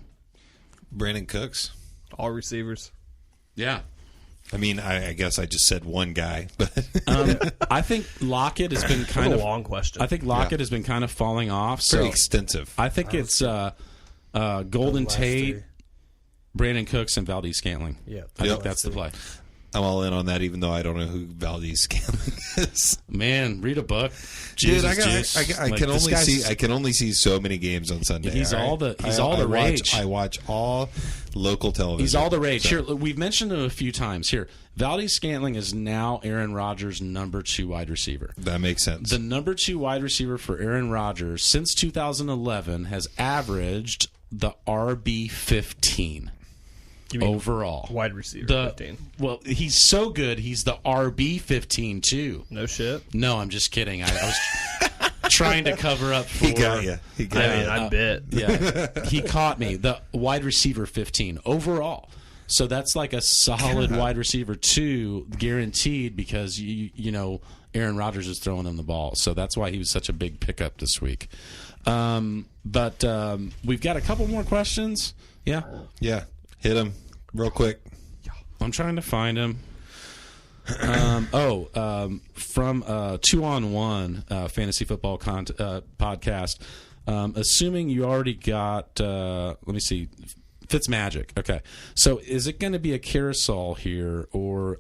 Brandon Cooks? All receivers. Yeah. I mean, I guess I just said one guy, but I think Lockett has been kind of a long question. I think Lockett has been kind of falling off. So pretty extensive. I think it's Golden Tate, 3. Brandon Cooks, and Valdez Scantling. Yeah, I think that's the play. I'm all in on that, even though I don't know who Valdez Scantling is. Man, read a book. Dude, Jesus, I can only see so many games on Sunday. He's all the rage. I watch all local television. He's all the rage. So. Here, we've mentioned him a few times. Here, Valdez Scantling is now Aaron Rodgers' number 2 wide receiver. That makes sense. The number 2 wide receiver for Aaron Rodgers since 2011 has averaged the RB 15 overall. Wide receiver 15. Well, he's so good. He's the RB 15 too. No shit. No, I'm just kidding. I was trying to cover up for. He got you. I bit. Yeah, he caught me. The wide receiver 15 overall. So that's like a solid wide receiver 2 guaranteed because you know Aaron Rodgers is throwing him the ball. So that's why he was such a big pickup this week. But we've got a couple more questions. Yeah. Yeah. Hit him real quick. I'm trying to find him. From 2-on-1 Fantasy Football podcast. Assuming you already got, let me see, Fitzmagic. Okay. So is it going to be a carousel here, or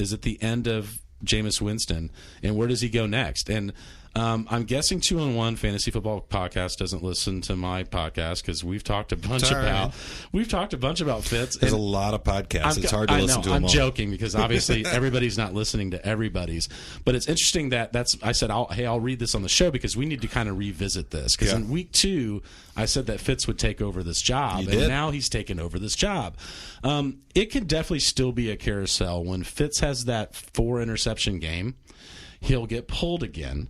is it the end of Jameis Winston? And where does he go next? And I'm guessing 2-on-1 Fantasy Football podcast doesn't listen to my podcast because we've talked a bunch about Fitz. There's a lot of podcasts. It's hard to listen to them I'm all. joking because obviously everybody's not listening to everybody's. But it's interesting I said, I'll read this on the show because we need to kind of revisit this. Because in week 2, I said that Fitz would take over this job, and now he's taken over this job. It could definitely still be a carousel. When Fitz has that 4-interception game, he'll get pulled again.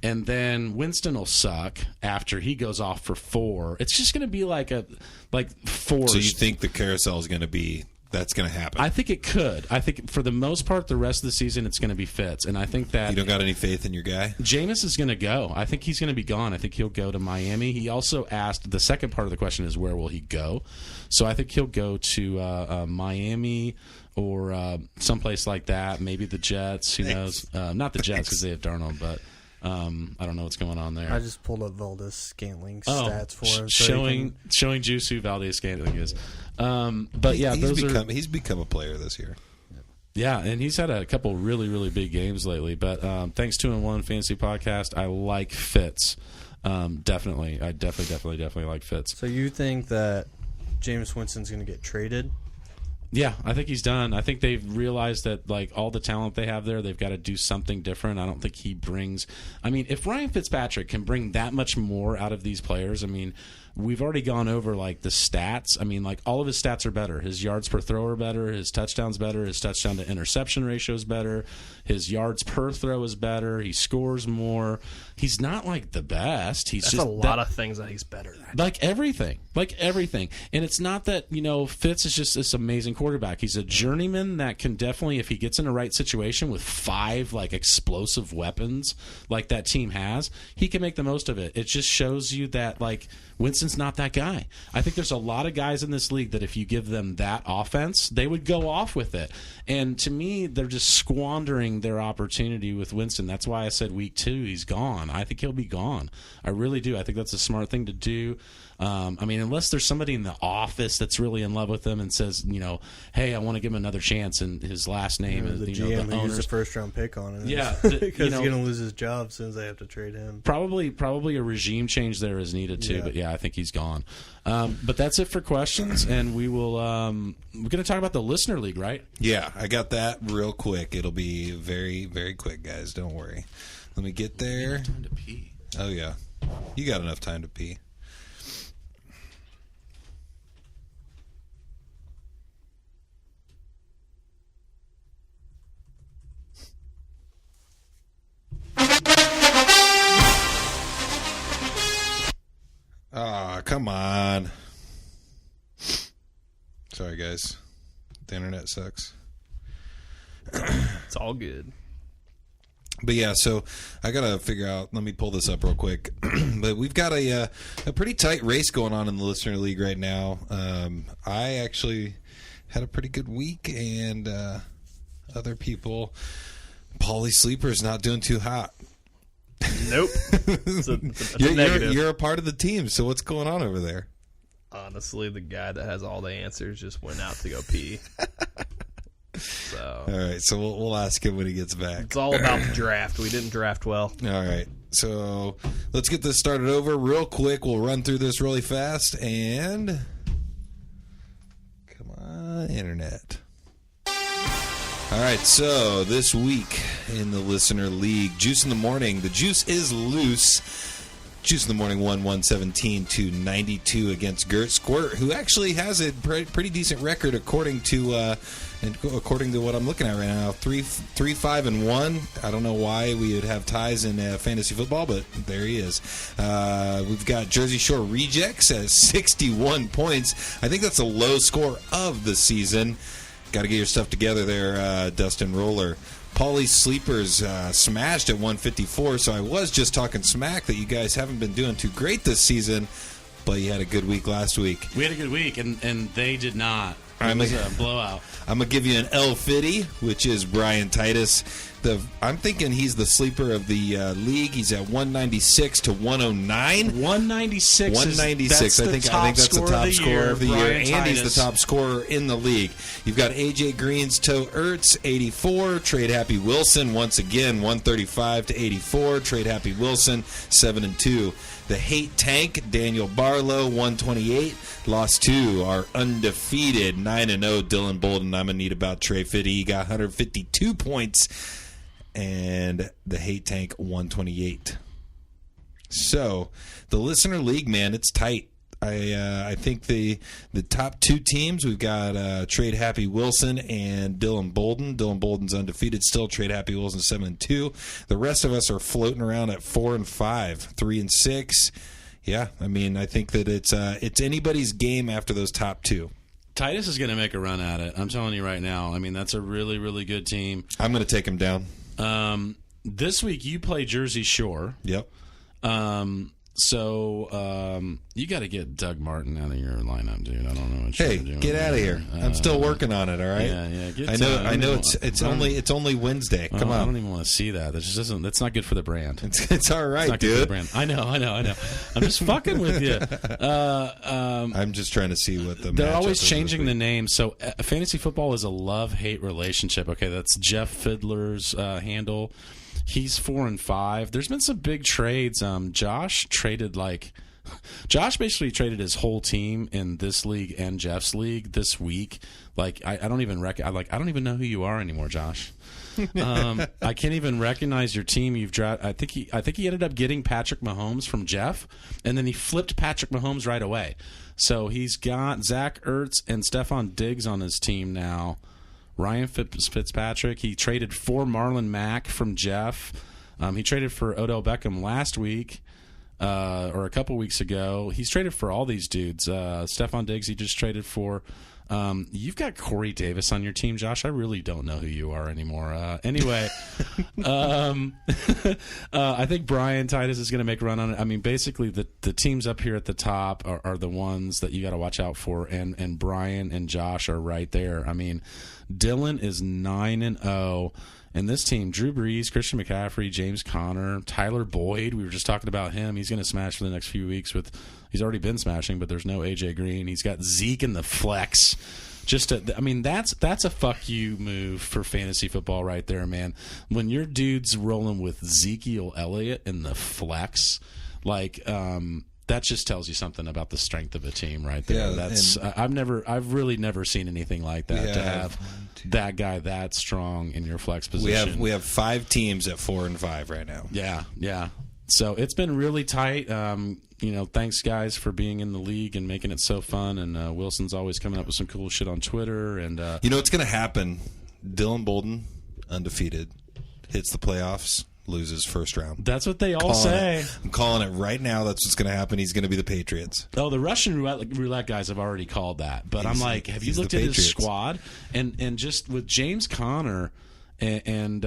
And then Winston will suck after he goes off for 4. It's just going to be like 4. So you think the carousel is going to be that's going to happen? I think it could. I think for the most part, the rest of the season, it's going to be Fitz. And I think that you don't got any faith in your guy? Jameis is going to go. I think he's going to be gone. I think he'll go to Miami. He also asked, the second part of the question is where will he go? So I think he'll go to Miami or someplace like that. Maybe the Jets. Who knows? Not the Jets because they have Darnold, but I don't know what's going on there. I just pulled up Valdez Scantling's stats for him. Showing Juice who Valdez Scantling is. But yeah, he's become a player this year. Yeah, and he's had a couple really, really big games lately. But thanks to 2-on-1 Fantasy Podcast, I like Fitz. Definitely. I definitely like Fitz. So you think that Jameis Winston's going to get traded? Yeah, I think he's done. I think they've realized that like all the talent they have there, they've got to do something different. I don't think he brings. I mean, if Ryan Fitzpatrick can bring that much more out of these players, I mean, we've already gone over like the stats. I mean, like all of his stats are better. His yards per throw are better. His touchdowns better. His touchdown to interception ratio is better. His yards per throw is better. He scores more. He's not like the best. That's just a lot of things that he's better at. Like everything. And it's not that Fitz is just this amazing quarterback. He's a journeyman that can definitely, if he gets in the right situation with 5 like explosive weapons like that team has, he can make the most of it. It just shows you that like Winston's not that guy. I think there's a lot of guys in this league that if you give them that offense, they would go off with it. And to me, they're just squandering their opportunity with Winston. That's why I said week 2, he's gone. I think he'll be gone. I really do. I think that's a smart thing to do. I mean, unless there's somebody in the office that's really in love with him and says, hey, I want to give him another chance, and his last name is the GM that used a first-round pick on him. Yeah, because he's going to lose his job as soon as they have to trade him. Probably a regime change there is needed too. Yeah. But yeah, I think he's gone. But that's it for questions, and we will. We're going to talk about the listener league, right? Yeah, I got that real quick. It'll be very, very quick, guys. Don't worry. Let me get there. Time to pee. Oh yeah, you got enough time to pee. Ah, come on. Sorry, guys. The internet sucks. It's all good. But yeah, so I got to figure out, let me pull this up real quick. But we've got a pretty tight race going on in the Listener League right now. I actually had a pretty good week, and other people, Paulie Sleeper's not doing too hot. Nope. It's a negative. You're a part of the team, so what's going on over there? Honestly, the guy that has all the answers just went out to go pee. So all right, so we'll ask him when he gets back. It's all about the draft. We didn't draft well. All right, so let's get this started over real quick. We'll run through this really fast, and come on, internet. All right, so this week in the Listener League, Juice in the Morning, the juice is loose. Juice in the Morning won 117-92 against Gert Squirt, who actually has a pretty decent record according to what I'm looking at right now. 3-5-1. I don't know why we would have ties in fantasy football, but there he is. We've got Jersey Shore Rejects at 61 points. I think that's a low score of the season. Got to get your stuff together there, Dustin Roller. Paulie Sleepers smashed at 154, so I was just talking smack that you guys haven't been doing too great this season, but you had a good week last week. We had a good week, and they did not. It was a blowout. I'm going to give you an L50, which is Brian Titus. I'm thinking he's the sleeper of the league. He's at 196 to 109. 196. 196. I think that's the top scorer of the year, and he's the top scorer in the league. You've got AJ Green's Toe Ertz, 84. Trade Happy Wilson once again, 135 to 84. Trade Happy Wilson, 7-2. The Hate Tank, Daniel Barlow, 128. Lost to our undefeated 9-0 Dylan Bolden. I'm going to need about Trey Fitty. He got 152 points. And the Hate Tank, 128. So, the Listener League, man, it's tight. I think the top 2 teams, we've got Trade Happy Wilson and Dylan Bolden. Dylan Bolden's undefeated still. Trade Happy Wilson 7-2. The rest of us are floating around at 4-5, 3-6. Yeah, I mean, I think that it's anybody's game after those top 2. Titus is going to make a run at it. I'm telling you right now. I mean, that's a really, really good team. I'm going to take him down. This week you play Jersey Shore. Yep. So you got to get Doug Martin out of your lineup, dude. I don't know what you're doing. Hey, get out of here! I'm still working on it. All right. Yeah. I know. It's only Wednesday. Come on. I don't even want to see that. That just doesn't. That's not good for the brand. It's all right, dude. Good for the brand. I know. I'm just fucking with you. I'm just trying to see what the. They're always changing the name. So fantasy football is a love-hate relationship. Okay, that's Jeff Fiddler's handle. He's 4-5. There's been some big trades. Josh basically traded his whole team in this league and Jeff's league this week. Like I don't even I don't even know who you are anymore, Josh. I can't even recognize your team. You've drafted. I think he ended up getting Patrick Mahomes from Jeff, and then he flipped Patrick Mahomes right away. So he's got Zach Ertz and Stephon Diggs on his team now. Ryan Fitzpatrick, he traded for Marlon Mack from Jeff. He traded for Odell Beckham last week or a couple weeks ago. He's traded for all these dudes. Stephon Diggs, he just traded for You've got Corey Davis on your team, Josh. I really don't know who you are anymore. Anyway, I think Brian Titus is going to make a run on it. I mean, basically, the teams up here at the top are the ones that you got to watch out for, and Brian and Josh are right there. I mean, Dylan is 9-0. And this team, Drew Brees, Christian McCaffrey, James Conner, Tyler Boyd, we were just talking about him. He's going to smash for the next few weeks. He's already been smashing, but there's no A.J. Green. He's got Zeke in the flex. That's a fuck you move for fantasy football right there, man. When your dude's rolling with Ezekiel Elliott in the flex, that just tells you something about the strength of a team right there. Yeah, I've really never seen anything like that, to have that guy that strong in your flex position. We have 5 teams at 4-5 right now. Yeah. So it's been really tight. Thanks guys for being in the league and making it so fun. And Wilson's always coming up with some cool shit on Twitter. And what's going to happen? Dylan Bolden, undefeated, hits the playoffs. Loses first round. That's what they all say. I'm calling it right now. That's what's going to happen. He's going to be the Patriots. Oh, the Russian roulette guys have already called that. But I'm like, have you looked at his squad? And just with James Conner and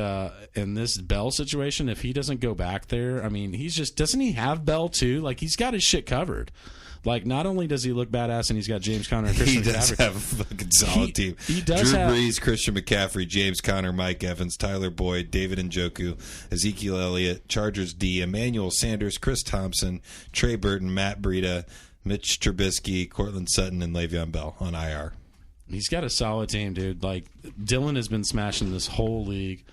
this Bell situation, if he doesn't go back there, I mean, doesn't he have Bell too? Like, he's got his shit covered. Like, not only does he look badass and he's got James Conner and Christian McCaffrey. He does have a fucking solid team. He does Drew have Brees, Christian McCaffrey, James Conner, Mike Evans, Tyler Boyd, David Njoku, Ezekiel Elliott, Chargers D, Emmanuel Sanders, Chris Thompson, Trey Burton, Matt Breida, Mitch Trubisky, Cortland Sutton, and Le'Veon Bell on IR. He's got a solid team, dude. Like, Dylan has been smashing this whole league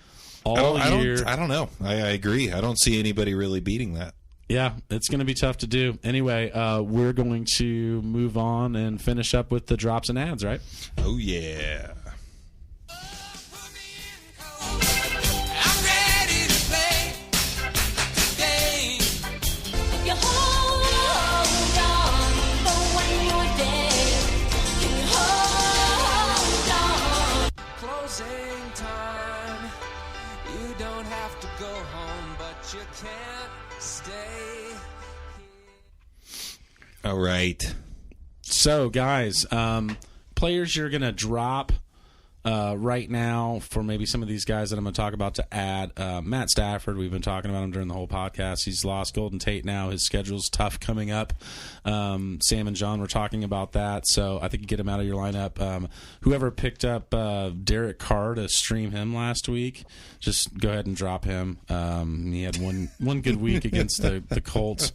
all year. I don't know. I agree. I don't see anybody really beating that. Yeah, it's going to be tough to do. Anyway, we're going to move on and finish up with the drops and ads, right? Oh, yeah. Closing time. You don't have to go home, but you can't stay here. All right. So, guys, players you're going to drop right now for maybe some of these guys that I'm going to talk about to add. Matt Stafford, we've been talking about him during the whole podcast. He's lost Golden Tate now. His schedule's tough coming up. Sam and John were talking about that, so I think you get him out of your lineup. Whoever picked up Derek Carr to stream him last week, just go ahead and drop him. He had one good week against the Colts.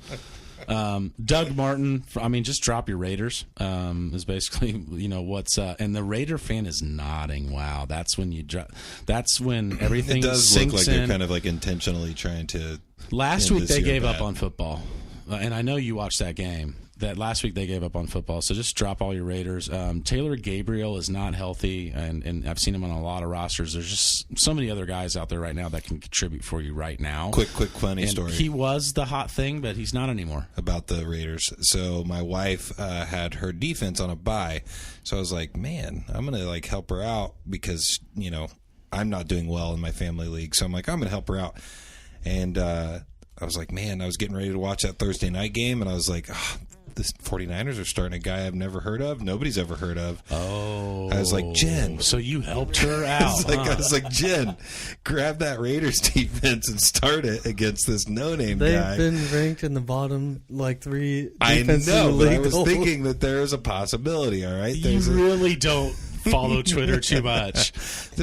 Doug Martin, just drop your Raiders, is basically, what's, and the Raider fan is nodding. Wow. That's when you drop, that's when everything it does sinks look like in. they're kind of like intentionally trying to. Last week they gave up on football. And I know you watched that game. That last week they gave up on football, so just drop all your Raiders. Taylor Gabriel is not healthy, and I've seen him on a lot of rosters. There's just so many other guys out there right now that can contribute for you right now. Quick funny story. He was the hot thing, but he's not anymore. About the Raiders. So my wife had her defense on a bye, so I was like, man, I'm going to help her out because, I'm not doing well in my family league. So I'm like, I'm going to help her out. And I was like, man, I was getting ready to watch that Thursday night game, and I was like, the 49ers are starting a guy I've never heard of. Nobody's ever heard of. Oh. I was like, Jen. So you helped her out. I was like, Jen, grab that Raiders defense and start it against this no-name guy. They've been ranked in the bottom, 3 I defenses know, in the but I league. was thinking that there is a possibility, all right? You really don't follow Twitter too much.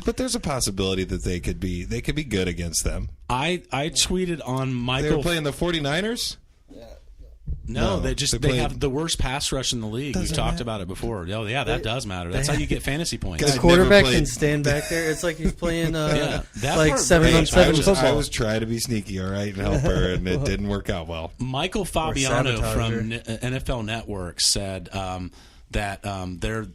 But there's a possibility that they could be good against them. I tweeted on Michael. They were playing the 49ers? No, they have the worst pass rush in the league. We've talked about it before. Oh, yeah, that does matter. That's how you get fantasy points. The quarterback can stand back there. It's like he's playing 7-on-7 football. I was trying to be sneaky, all right, and help her, and it didn't work out well. Michael Fabiano from NFL Network said that they're,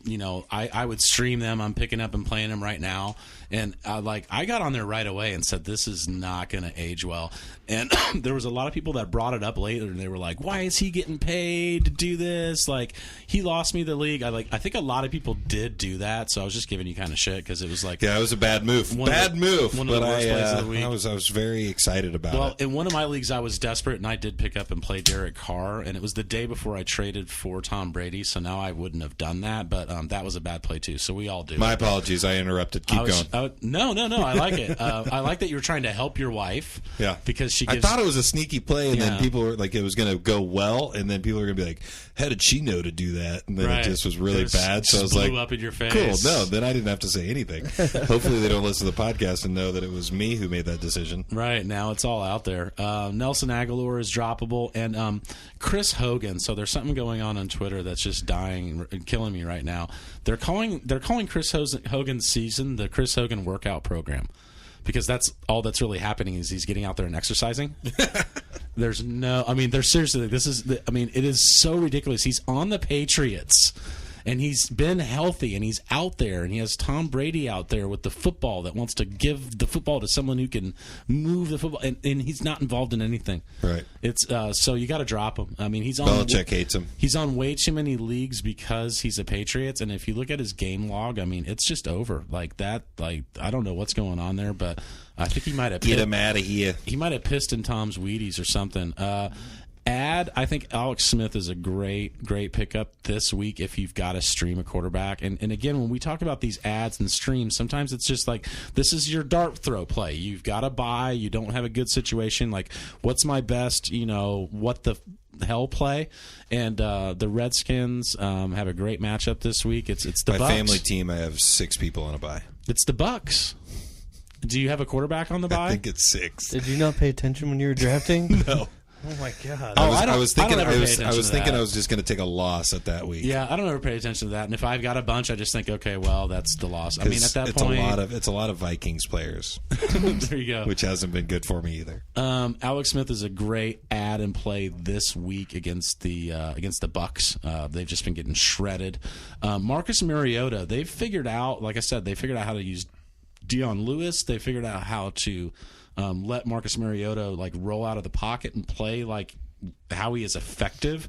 I would stream them. I'm picking up and playing them right now. And I got on there right away and said, this is not going to age well. And there was a lot of people that brought it up later, and they were like, why is he getting paid to do this? Like, he lost me the league. I think a lot of people did do that, so I was just giving you kind of shit because it was like... Yeah, it was a bad move. One of the worst plays of the week. I was very excited about it. Well, in one of my leagues, I was desperate, and I did pick up and play Derek Carr, and it was the day before I traded for Tom Brady, so now I wouldn't have done that, but that was a bad play too, so we all do. My apologies, I interrupted. Keep going. No, I like it. I like that you were trying to help your wife. Yeah. Because she gives... I thought it was a sneaky play, and then people were like, it was going to go well, and then people were going to be like, how did she know to do that? And then it just was really bad, so I was like... blew up in your face. Cool, no, then I didn't have to say anything. Hopefully they don't listen to the podcast and know that it was me who made that decision. Right, now it's all out there. Nelson Aguilar is droppable, and Chris Hogan, so there's something going on Twitter that's just dying and killing me right now. They're calling Chris Hogan's season the Chris Hogan workout program, because that's all that's really happening is he's getting out there and exercising. There's seriously, it is so ridiculous. He's on the Patriots, and he's been healthy, and he's out there, and he has Tom Brady out there with the football that wants to give the football to someone who can move the football, and he's not involved in anything. Right. It's so you got to drop him. I mean, he's on. Belichick hates him. He's on way too many leagues because he's a Patriots, and if you look at his game log, I mean, it's just over like that. Like, I don't know what's going on there, but I think he might have get him out of here. He might have pissed in Tom's Wheaties or something. I think Alex Smith is a great pickup this week if you've got to stream a quarterback. And again, when we talk about these ads and streams, sometimes it's just like, this is your dart throw play. You've got to buy. You don't have a good situation. Like, what's my best, what the hell play? And the Redskins have a great matchup this week. It's the Bucs. My family team, I have 6 people on a bye. It's the Bucs. Do you have a quarterback on the bye? I think it's 6. Did you not pay attention when you were drafting? No. Oh my god! I was thinking I was just going to take a loss at that week. Yeah, I don't ever pay attention to that. And if I've got a bunch, I just think, okay, well, that's the loss. I mean, at that point, it's a lot of Vikings players. There you go. Which hasn't been good for me either. Alex Smith is a great add and play this week against the Bucs. They've just been getting shredded. Marcus Mariota, they've figured out, like I said, how to use Dion Lewis. They figured out how to let Marcus Mariota roll out of the pocket and play like how he is effective.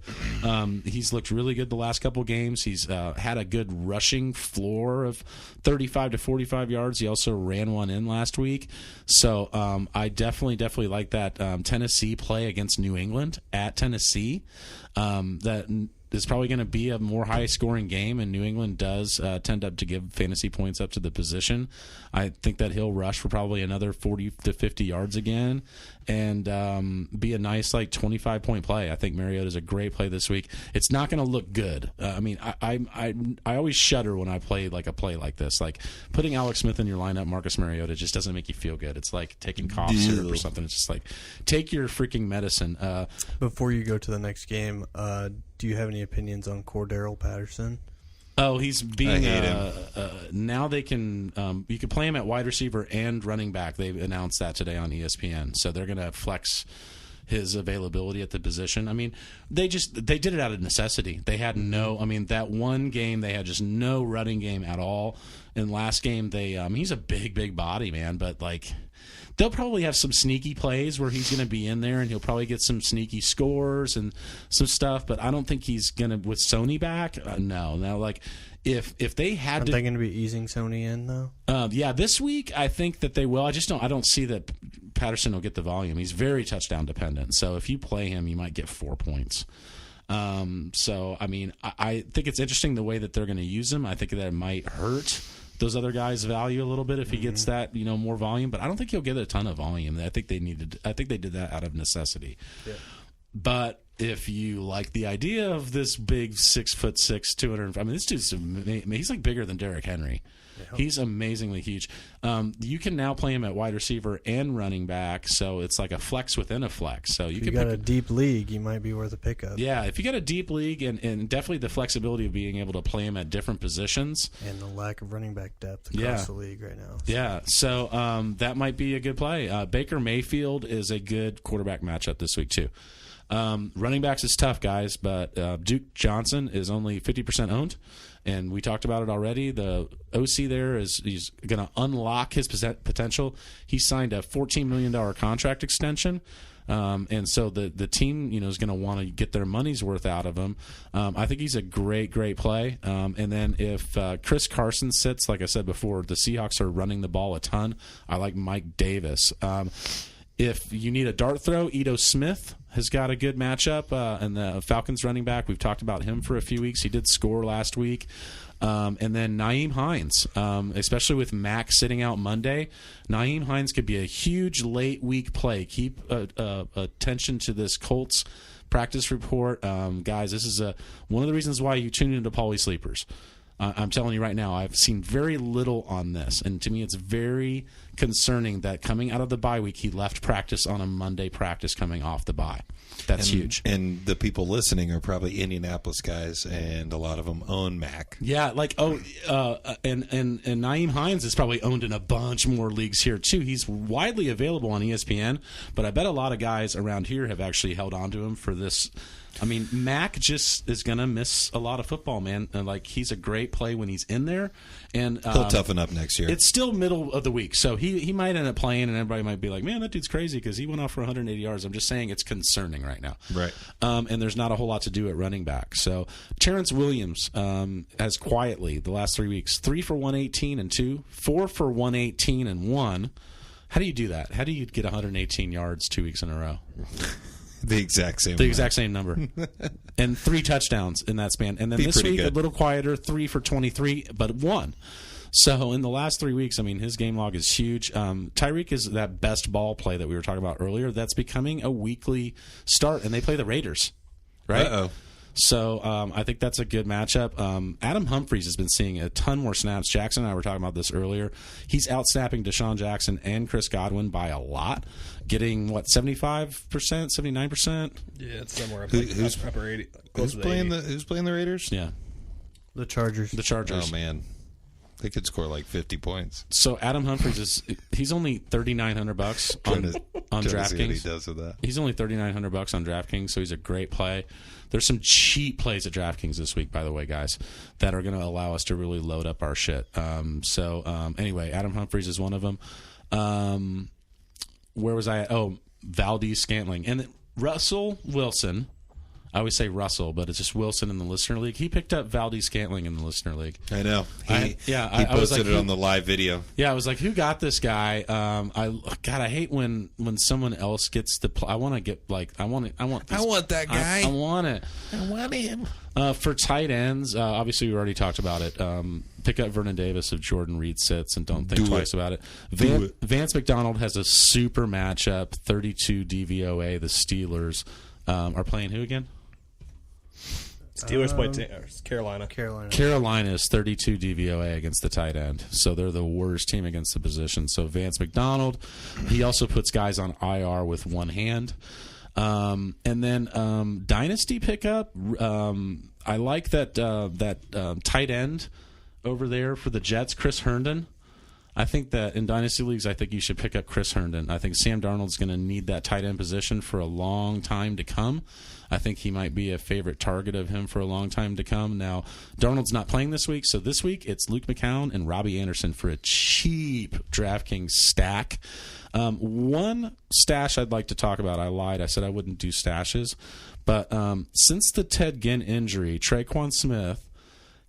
He's looked really good the last couple games. He's had a good rushing floor of 35 to 45 yards. He also ran one in last week. So I definitely like that Tennessee play against New England at Tennessee. That is probably going to be a more high-scoring game, and New England does tend up to give fantasy points up to the position. I think that he'll rush for probably another 40 to 50 yards again and be a nice 25-point play. I think Mariota's a great play this week. It's not going to look good. I always shudder when I play a play like this. Like, putting Alex Smith in your lineup, Marcus Mariota, just doesn't make you feel good. It's like taking cough syrup or something. It's just like, take your freaking medicine. Before you go to the next game, do you have any opinions on Cordero Patterson? Oh, he's being. I hate him. Now they can. You can play him at wide receiver and running back. They announced that today on ESPN. So they're going to flex his availability at the position. I mean, they did it out of necessity. They had no. I mean, that one game they had just no running game at all. And last game he's a big body, man, but they'll probably have some sneaky plays where he's going to be in there and he'll probably get some sneaky scores and some stuff, but I don't think he's going to, with Sony back, no. Now, if they had Aren't they going to be easing Sony in, though? Yeah, this week I think that they will. I don't see that Patterson will get the volume. He's very touchdown dependent, so if you play him, you might get 4 points. So, I mean, I think it's interesting the way that they're going to use him. I think that it might hurt those other guys' value a little bit if he gets that, more volume, but I don't think he'll get a ton of volume. I think they did that out of necessity. Yeah. But if you like the idea of this big 6'6", 200, I mean, this dude's he's bigger than Derrick Henry. Yeah. He's amazingly huge. You can now play him at wide receiver and running back, so it's like a flex within a flex. So if you got a deep league, you might be worth a pickup. Yeah, if you got a deep league and definitely the flexibility of being able to play him at different positions. And the lack of running back depth across the league right now. Yeah, so that might be a good play. Baker Mayfield is a good quarterback matchup this week too. Running backs is tough, guys, but Duke Johnson is only 50% owned, and we talked about it already. The OC there he's going to unlock his potential. He signed a $14 million contract extension. And so the team, is going to want to get their money's worth out of him. I think he's a great play. And then if Chris Carson sits, like I said before, the Seahawks are running the ball a ton. I like Mike Davis. If you need a dart throw, Ito Smith has got a good matchup. And the Falcons running back, we've talked about him for a few weeks. He did score last week. And then Nyheim Hines, especially with Mack sitting out Monday, Nyheim Hines could be a huge late week play. Keep attention to this Colts practice report. Guys, this is one of the reasons why you tune into Paulie Sleepers. I'm telling you right now, I've seen very little on this, and to me it's very concerning that coming out of the bye week, he left practice on a Monday practice coming off the bye. That's huge. And the people listening are probably Indianapolis guys, and a lot of them own Mac. Yeah, and Nyheim Hines is probably owned in a bunch more leagues here too. He's widely available on ESPN, but I bet a lot of guys around here have actually held on to him for this. I mean, Mac just is going to miss a lot of football, man. And, he's a great play when he's in there. And he'll toughen up next year. It's still middle of the week, so he might end up playing, and everybody might be like, man, that dude's crazy because he went off for 180 yards. I'm just saying it's concerning right now. Right. And there's not a whole lot to do at running back. So Terrence Williams has quietly, the last 3 weeks, 3 for 118 and 2, 4 for 118 and 1. How do you do that? How do you get 118 yards 2 weeks in a row? The exact same number. And 3 touchdowns in that span. And then this week, a little quieter, 3 for 23, but 1. So in the last 3 weeks, I mean, his game log is huge. Tyreek is that best ball play that we were talking about earlier. That's becoming a weekly start, and they play the Raiders, right? Uh-oh. So I think that's a good matchup. Adam Humphries has been seeing a ton more snaps. Jackson and I were talking about this earlier. He's out-snapping DeSean Jackson and Chris Godwin by a lot, getting, 75%, 79%? Yeah, it's somewhere up upper 80. Who's playing the Raiders? Yeah. The Chargers. Oh, man. They could score 50 points. So Adam Humphries he's only $3,900 on DraftKings. He does with that. He's only $3,900 on DraftKings, so he's a great play. There's some cheap plays at DraftKings this week, by the way, guys, that are going to allow us to really load up our shit. Anyway, Adam Humphries is one of them. Where was I at? Oh, Valdez-Scantling. And Russell Wilson. I always say Russell, but it's just Wilson in the Listener League. He picked up Valdez-Scantling in the Listener League. I know. He I was posted it on the live video. Yeah, I was like, who got this guy? I hate when someone else gets the I want to get I want that guy. I want it. I want him. For tight ends, obviously we already talked about it. Pick up Vernon Davis if Jordan Reed sits and don't think twice about it. Vance McDonald has a super matchup, 32 DVOA. The Steelers are playing who again? Steelers play Carolina. Carolina is 32 DVOA against the tight end, so they're the worst team against the position. So Vance McDonald, he also puts guys on IR with one hand. And then dynasty pickup. I like that tight end over there for the Jets, Chris Herndon. I think that in dynasty leagues, I think you should pick up Chris Herndon. I think Sam Darnold's going to need that tight end position for a long time to come. I think he might be a favorite target of him for a long time to come. Now, Darnold's not playing this week, so this week it's Luke McCown and Robbie Anderson for a cheap DraftKings stack. One stash I'd like to talk about, I lied. I said I wouldn't do stashes. But since the Ted Ginn injury, Traquan Smith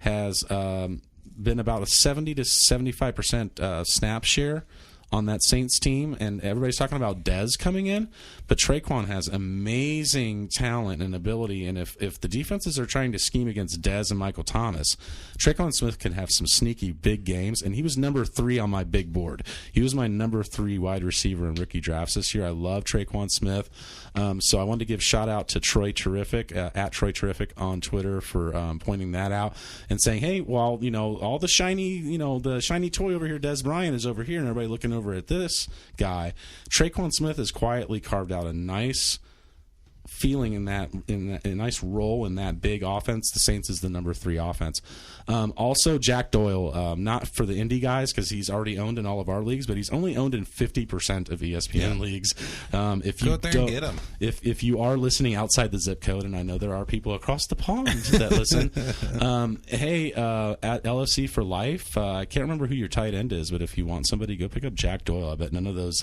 has been about a 70 to 75% snap share on that Saints team, and everybody's talking about Dez coming in, but Traquan has amazing talent and ability, and if the defenses are trying to scheme against Dez and Michael Thomas, Traquan Smith can have some sneaky big games, and he was number 3 on my big board. He was my number 3 wide receiver in rookie drafts this year. I love Traquan Smith, so I wanted to give shout out to Troy Terrific, at Troy Terrific on Twitter for pointing that out and saying, hey, well, all the shiny toy over here, Dez Bryant, is over here, and everybody looking over at this guy. Traquan Smith has quietly carved out a nice feeling in a nice role in that big offense. The Saints is the number 3 offense. Also, Jack Doyle, not for the indie guys because he's already owned in all of our leagues, but he's only owned in 50% of ESPN leagues. If you go out there and get him. If you are listening outside the zip code, and I know there are people across the pond that listen, hey, at LFC for life, I can't remember who your tight end is, but if you want somebody, go pick up Jack Doyle. I bet none of those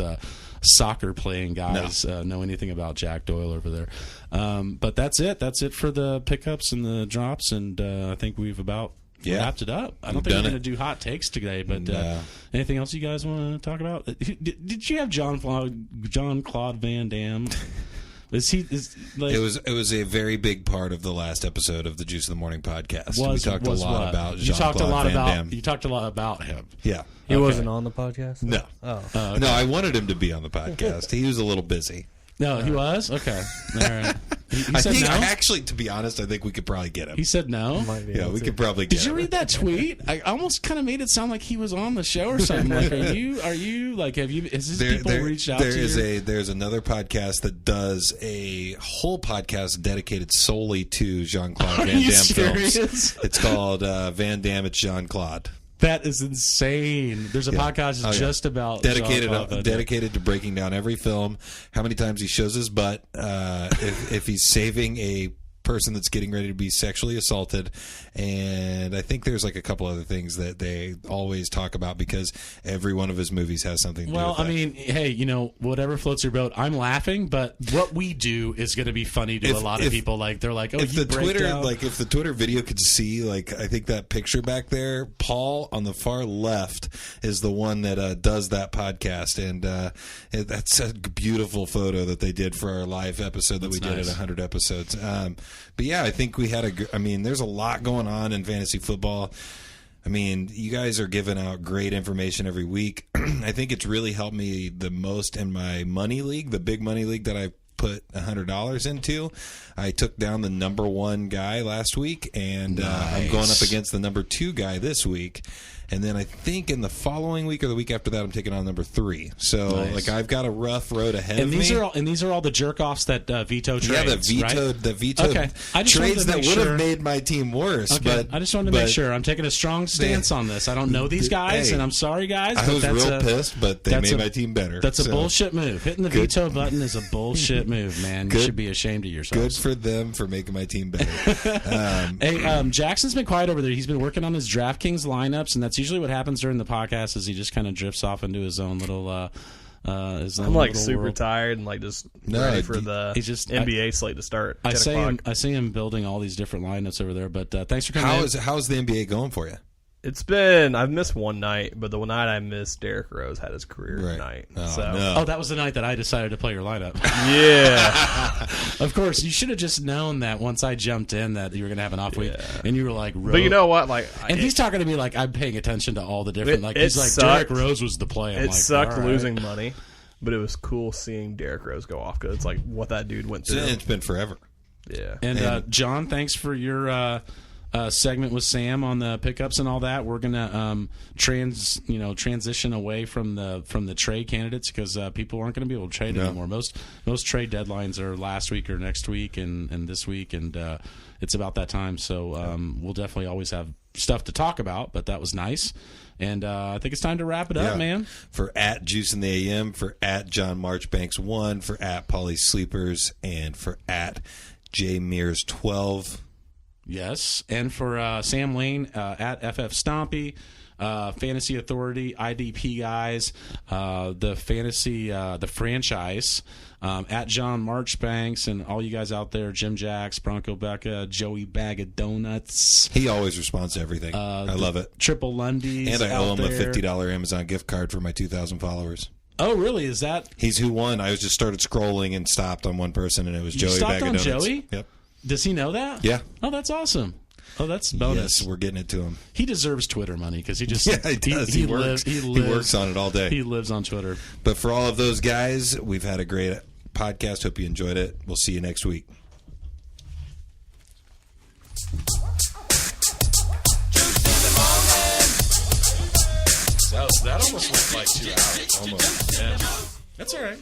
soccer playing guys know anything about Jack Doyle over there. But that's it. That's it for the pickups and the drops, and I think we've about wrapped it up. I don't think we're going to do hot takes today, but anything else you guys want to talk about? Did you have John Claude Van Damme? It was a very big part of the last episode of the Juice of the Morning podcast. We talked a lot about Jean-Claude Van Damme. You talked a lot about him. Yeah. He wasn't on the podcast? No. Oh. Okay. No, I wanted him to be on the podcast. He was a little busy. No, he was? Okay. All right. He I said think, no? actually, to be honest, I think we could probably get him. He said no? Yeah, we could probably get him. Did you read that tweet? I almost kind of made it sound like he was on the show or something. Like, are you like, is this people reached out to you? There's another podcast that does a whole podcast dedicated solely to Jean-Claude Van Damme films. It's called Van Damme, It's Jean-Claude. That is insane. There's a podcast that's just about dedicated to breaking down every film, how many times he shows his butt, if he's saving a person that's getting ready to be sexually assaulted, and I think there's like a couple other things that they always talk about because every one of his movies has something to do with that. I mean, hey, whatever floats your boat. I'm laughing, but what we do is going to be funny to a lot of people. Like they're like, oh, if you the break Twitter down. like if the Twitter video could see, like, I think that picture back there, Paul on the far left is the one that does that podcast, and that's a beautiful photo that they did for our live episode that we did at 100 episodes. But yeah, I think we had there's a lot going on in fantasy football. I mean, you guys are giving out great information every week. I think it's really helped me the most in my money league, the big money league that I put $100 into. I took down the number 1 guy last week, and I'm going up against the number 2 guy this week. And then I think in the following week or the week after that, I'm taking on number 3. So, like, I've got a rough road ahead of me. These are all the jerk-offs that veto trades, yeah, the vetoed trades that would have made my team worse. Okay. But I just wanted to make sure. I'm taking a strong stance on this. I don't know these guys, and I'm sorry, guys. I was real pissed, but they made my team better. That's a bullshit move. Hitting the veto button is a bullshit move, man. You should be ashamed of yourselves. Good for them for making my team better. Hey, Jackson's been quiet over there. He's been working on his DraftKings lineups, and that's usually what happens during the podcast is he just kind of drifts off into his own little I'm like super world. tired and like just ready for the NBA slate to start. I see him building all these different lineups over there. But thanks for coming. How's the NBA going for you? I've missed one night, but the one night I missed, Derrick Rose had his career night. Oh, that was the night that I decided to play your lineup. Yeah. Of course, you should have just known that once I jumped in that you were going to have an off week, and you were like, Rose. But you know what? Like, he's talking to me like I'm paying attention to all the different. He's like, sucked. Derrick Rose was the play. It sucked losing money, but it was cool seeing Derrick Rose go off because it's like what that dude went through. It's been forever. Yeah. And John, thanks for your segment with Sam on the pickups and all that. We're gonna transition away from the trade candidates because people aren't going to be able to trade anymore. Most trade deadlines are last week or next week and this week, and it's about that time. So we'll definitely always have stuff to talk about. But that was nice, and I think it's time to wrap it up, man. For at Juice in the AM, for at John Marchbanks 1, for at Paulie Sleepers, and for at J Mears 12. Yes, and for Sam Lane at FF Stompy, Fantasy Authority, IDP guys, the franchise, at John Marchbanks, and all you guys out there, Jim Jacks, Bronco Becca, Joey Bag of Donuts. He always responds to everything. I love it. Triple Lundy's, and I owe him a $50 Amazon gift card for my 2,000 followers. Oh, really? Is that? He's who won. I just started scrolling and stopped on one person, and it was Joey Bag of Donuts. You stopped on Joey? Yep. Does he know that? Yeah. Oh, that's awesome. Oh, that's bonus. Yes, we're getting it to him. He deserves Twitter money because he just he does. He works on it all day. He lives on Twitter. But for all of those guys, we've had a great podcast. Hope you enjoyed it. We'll see you next week. That almost went like 2 hours. Almost. Yeah. That's all right.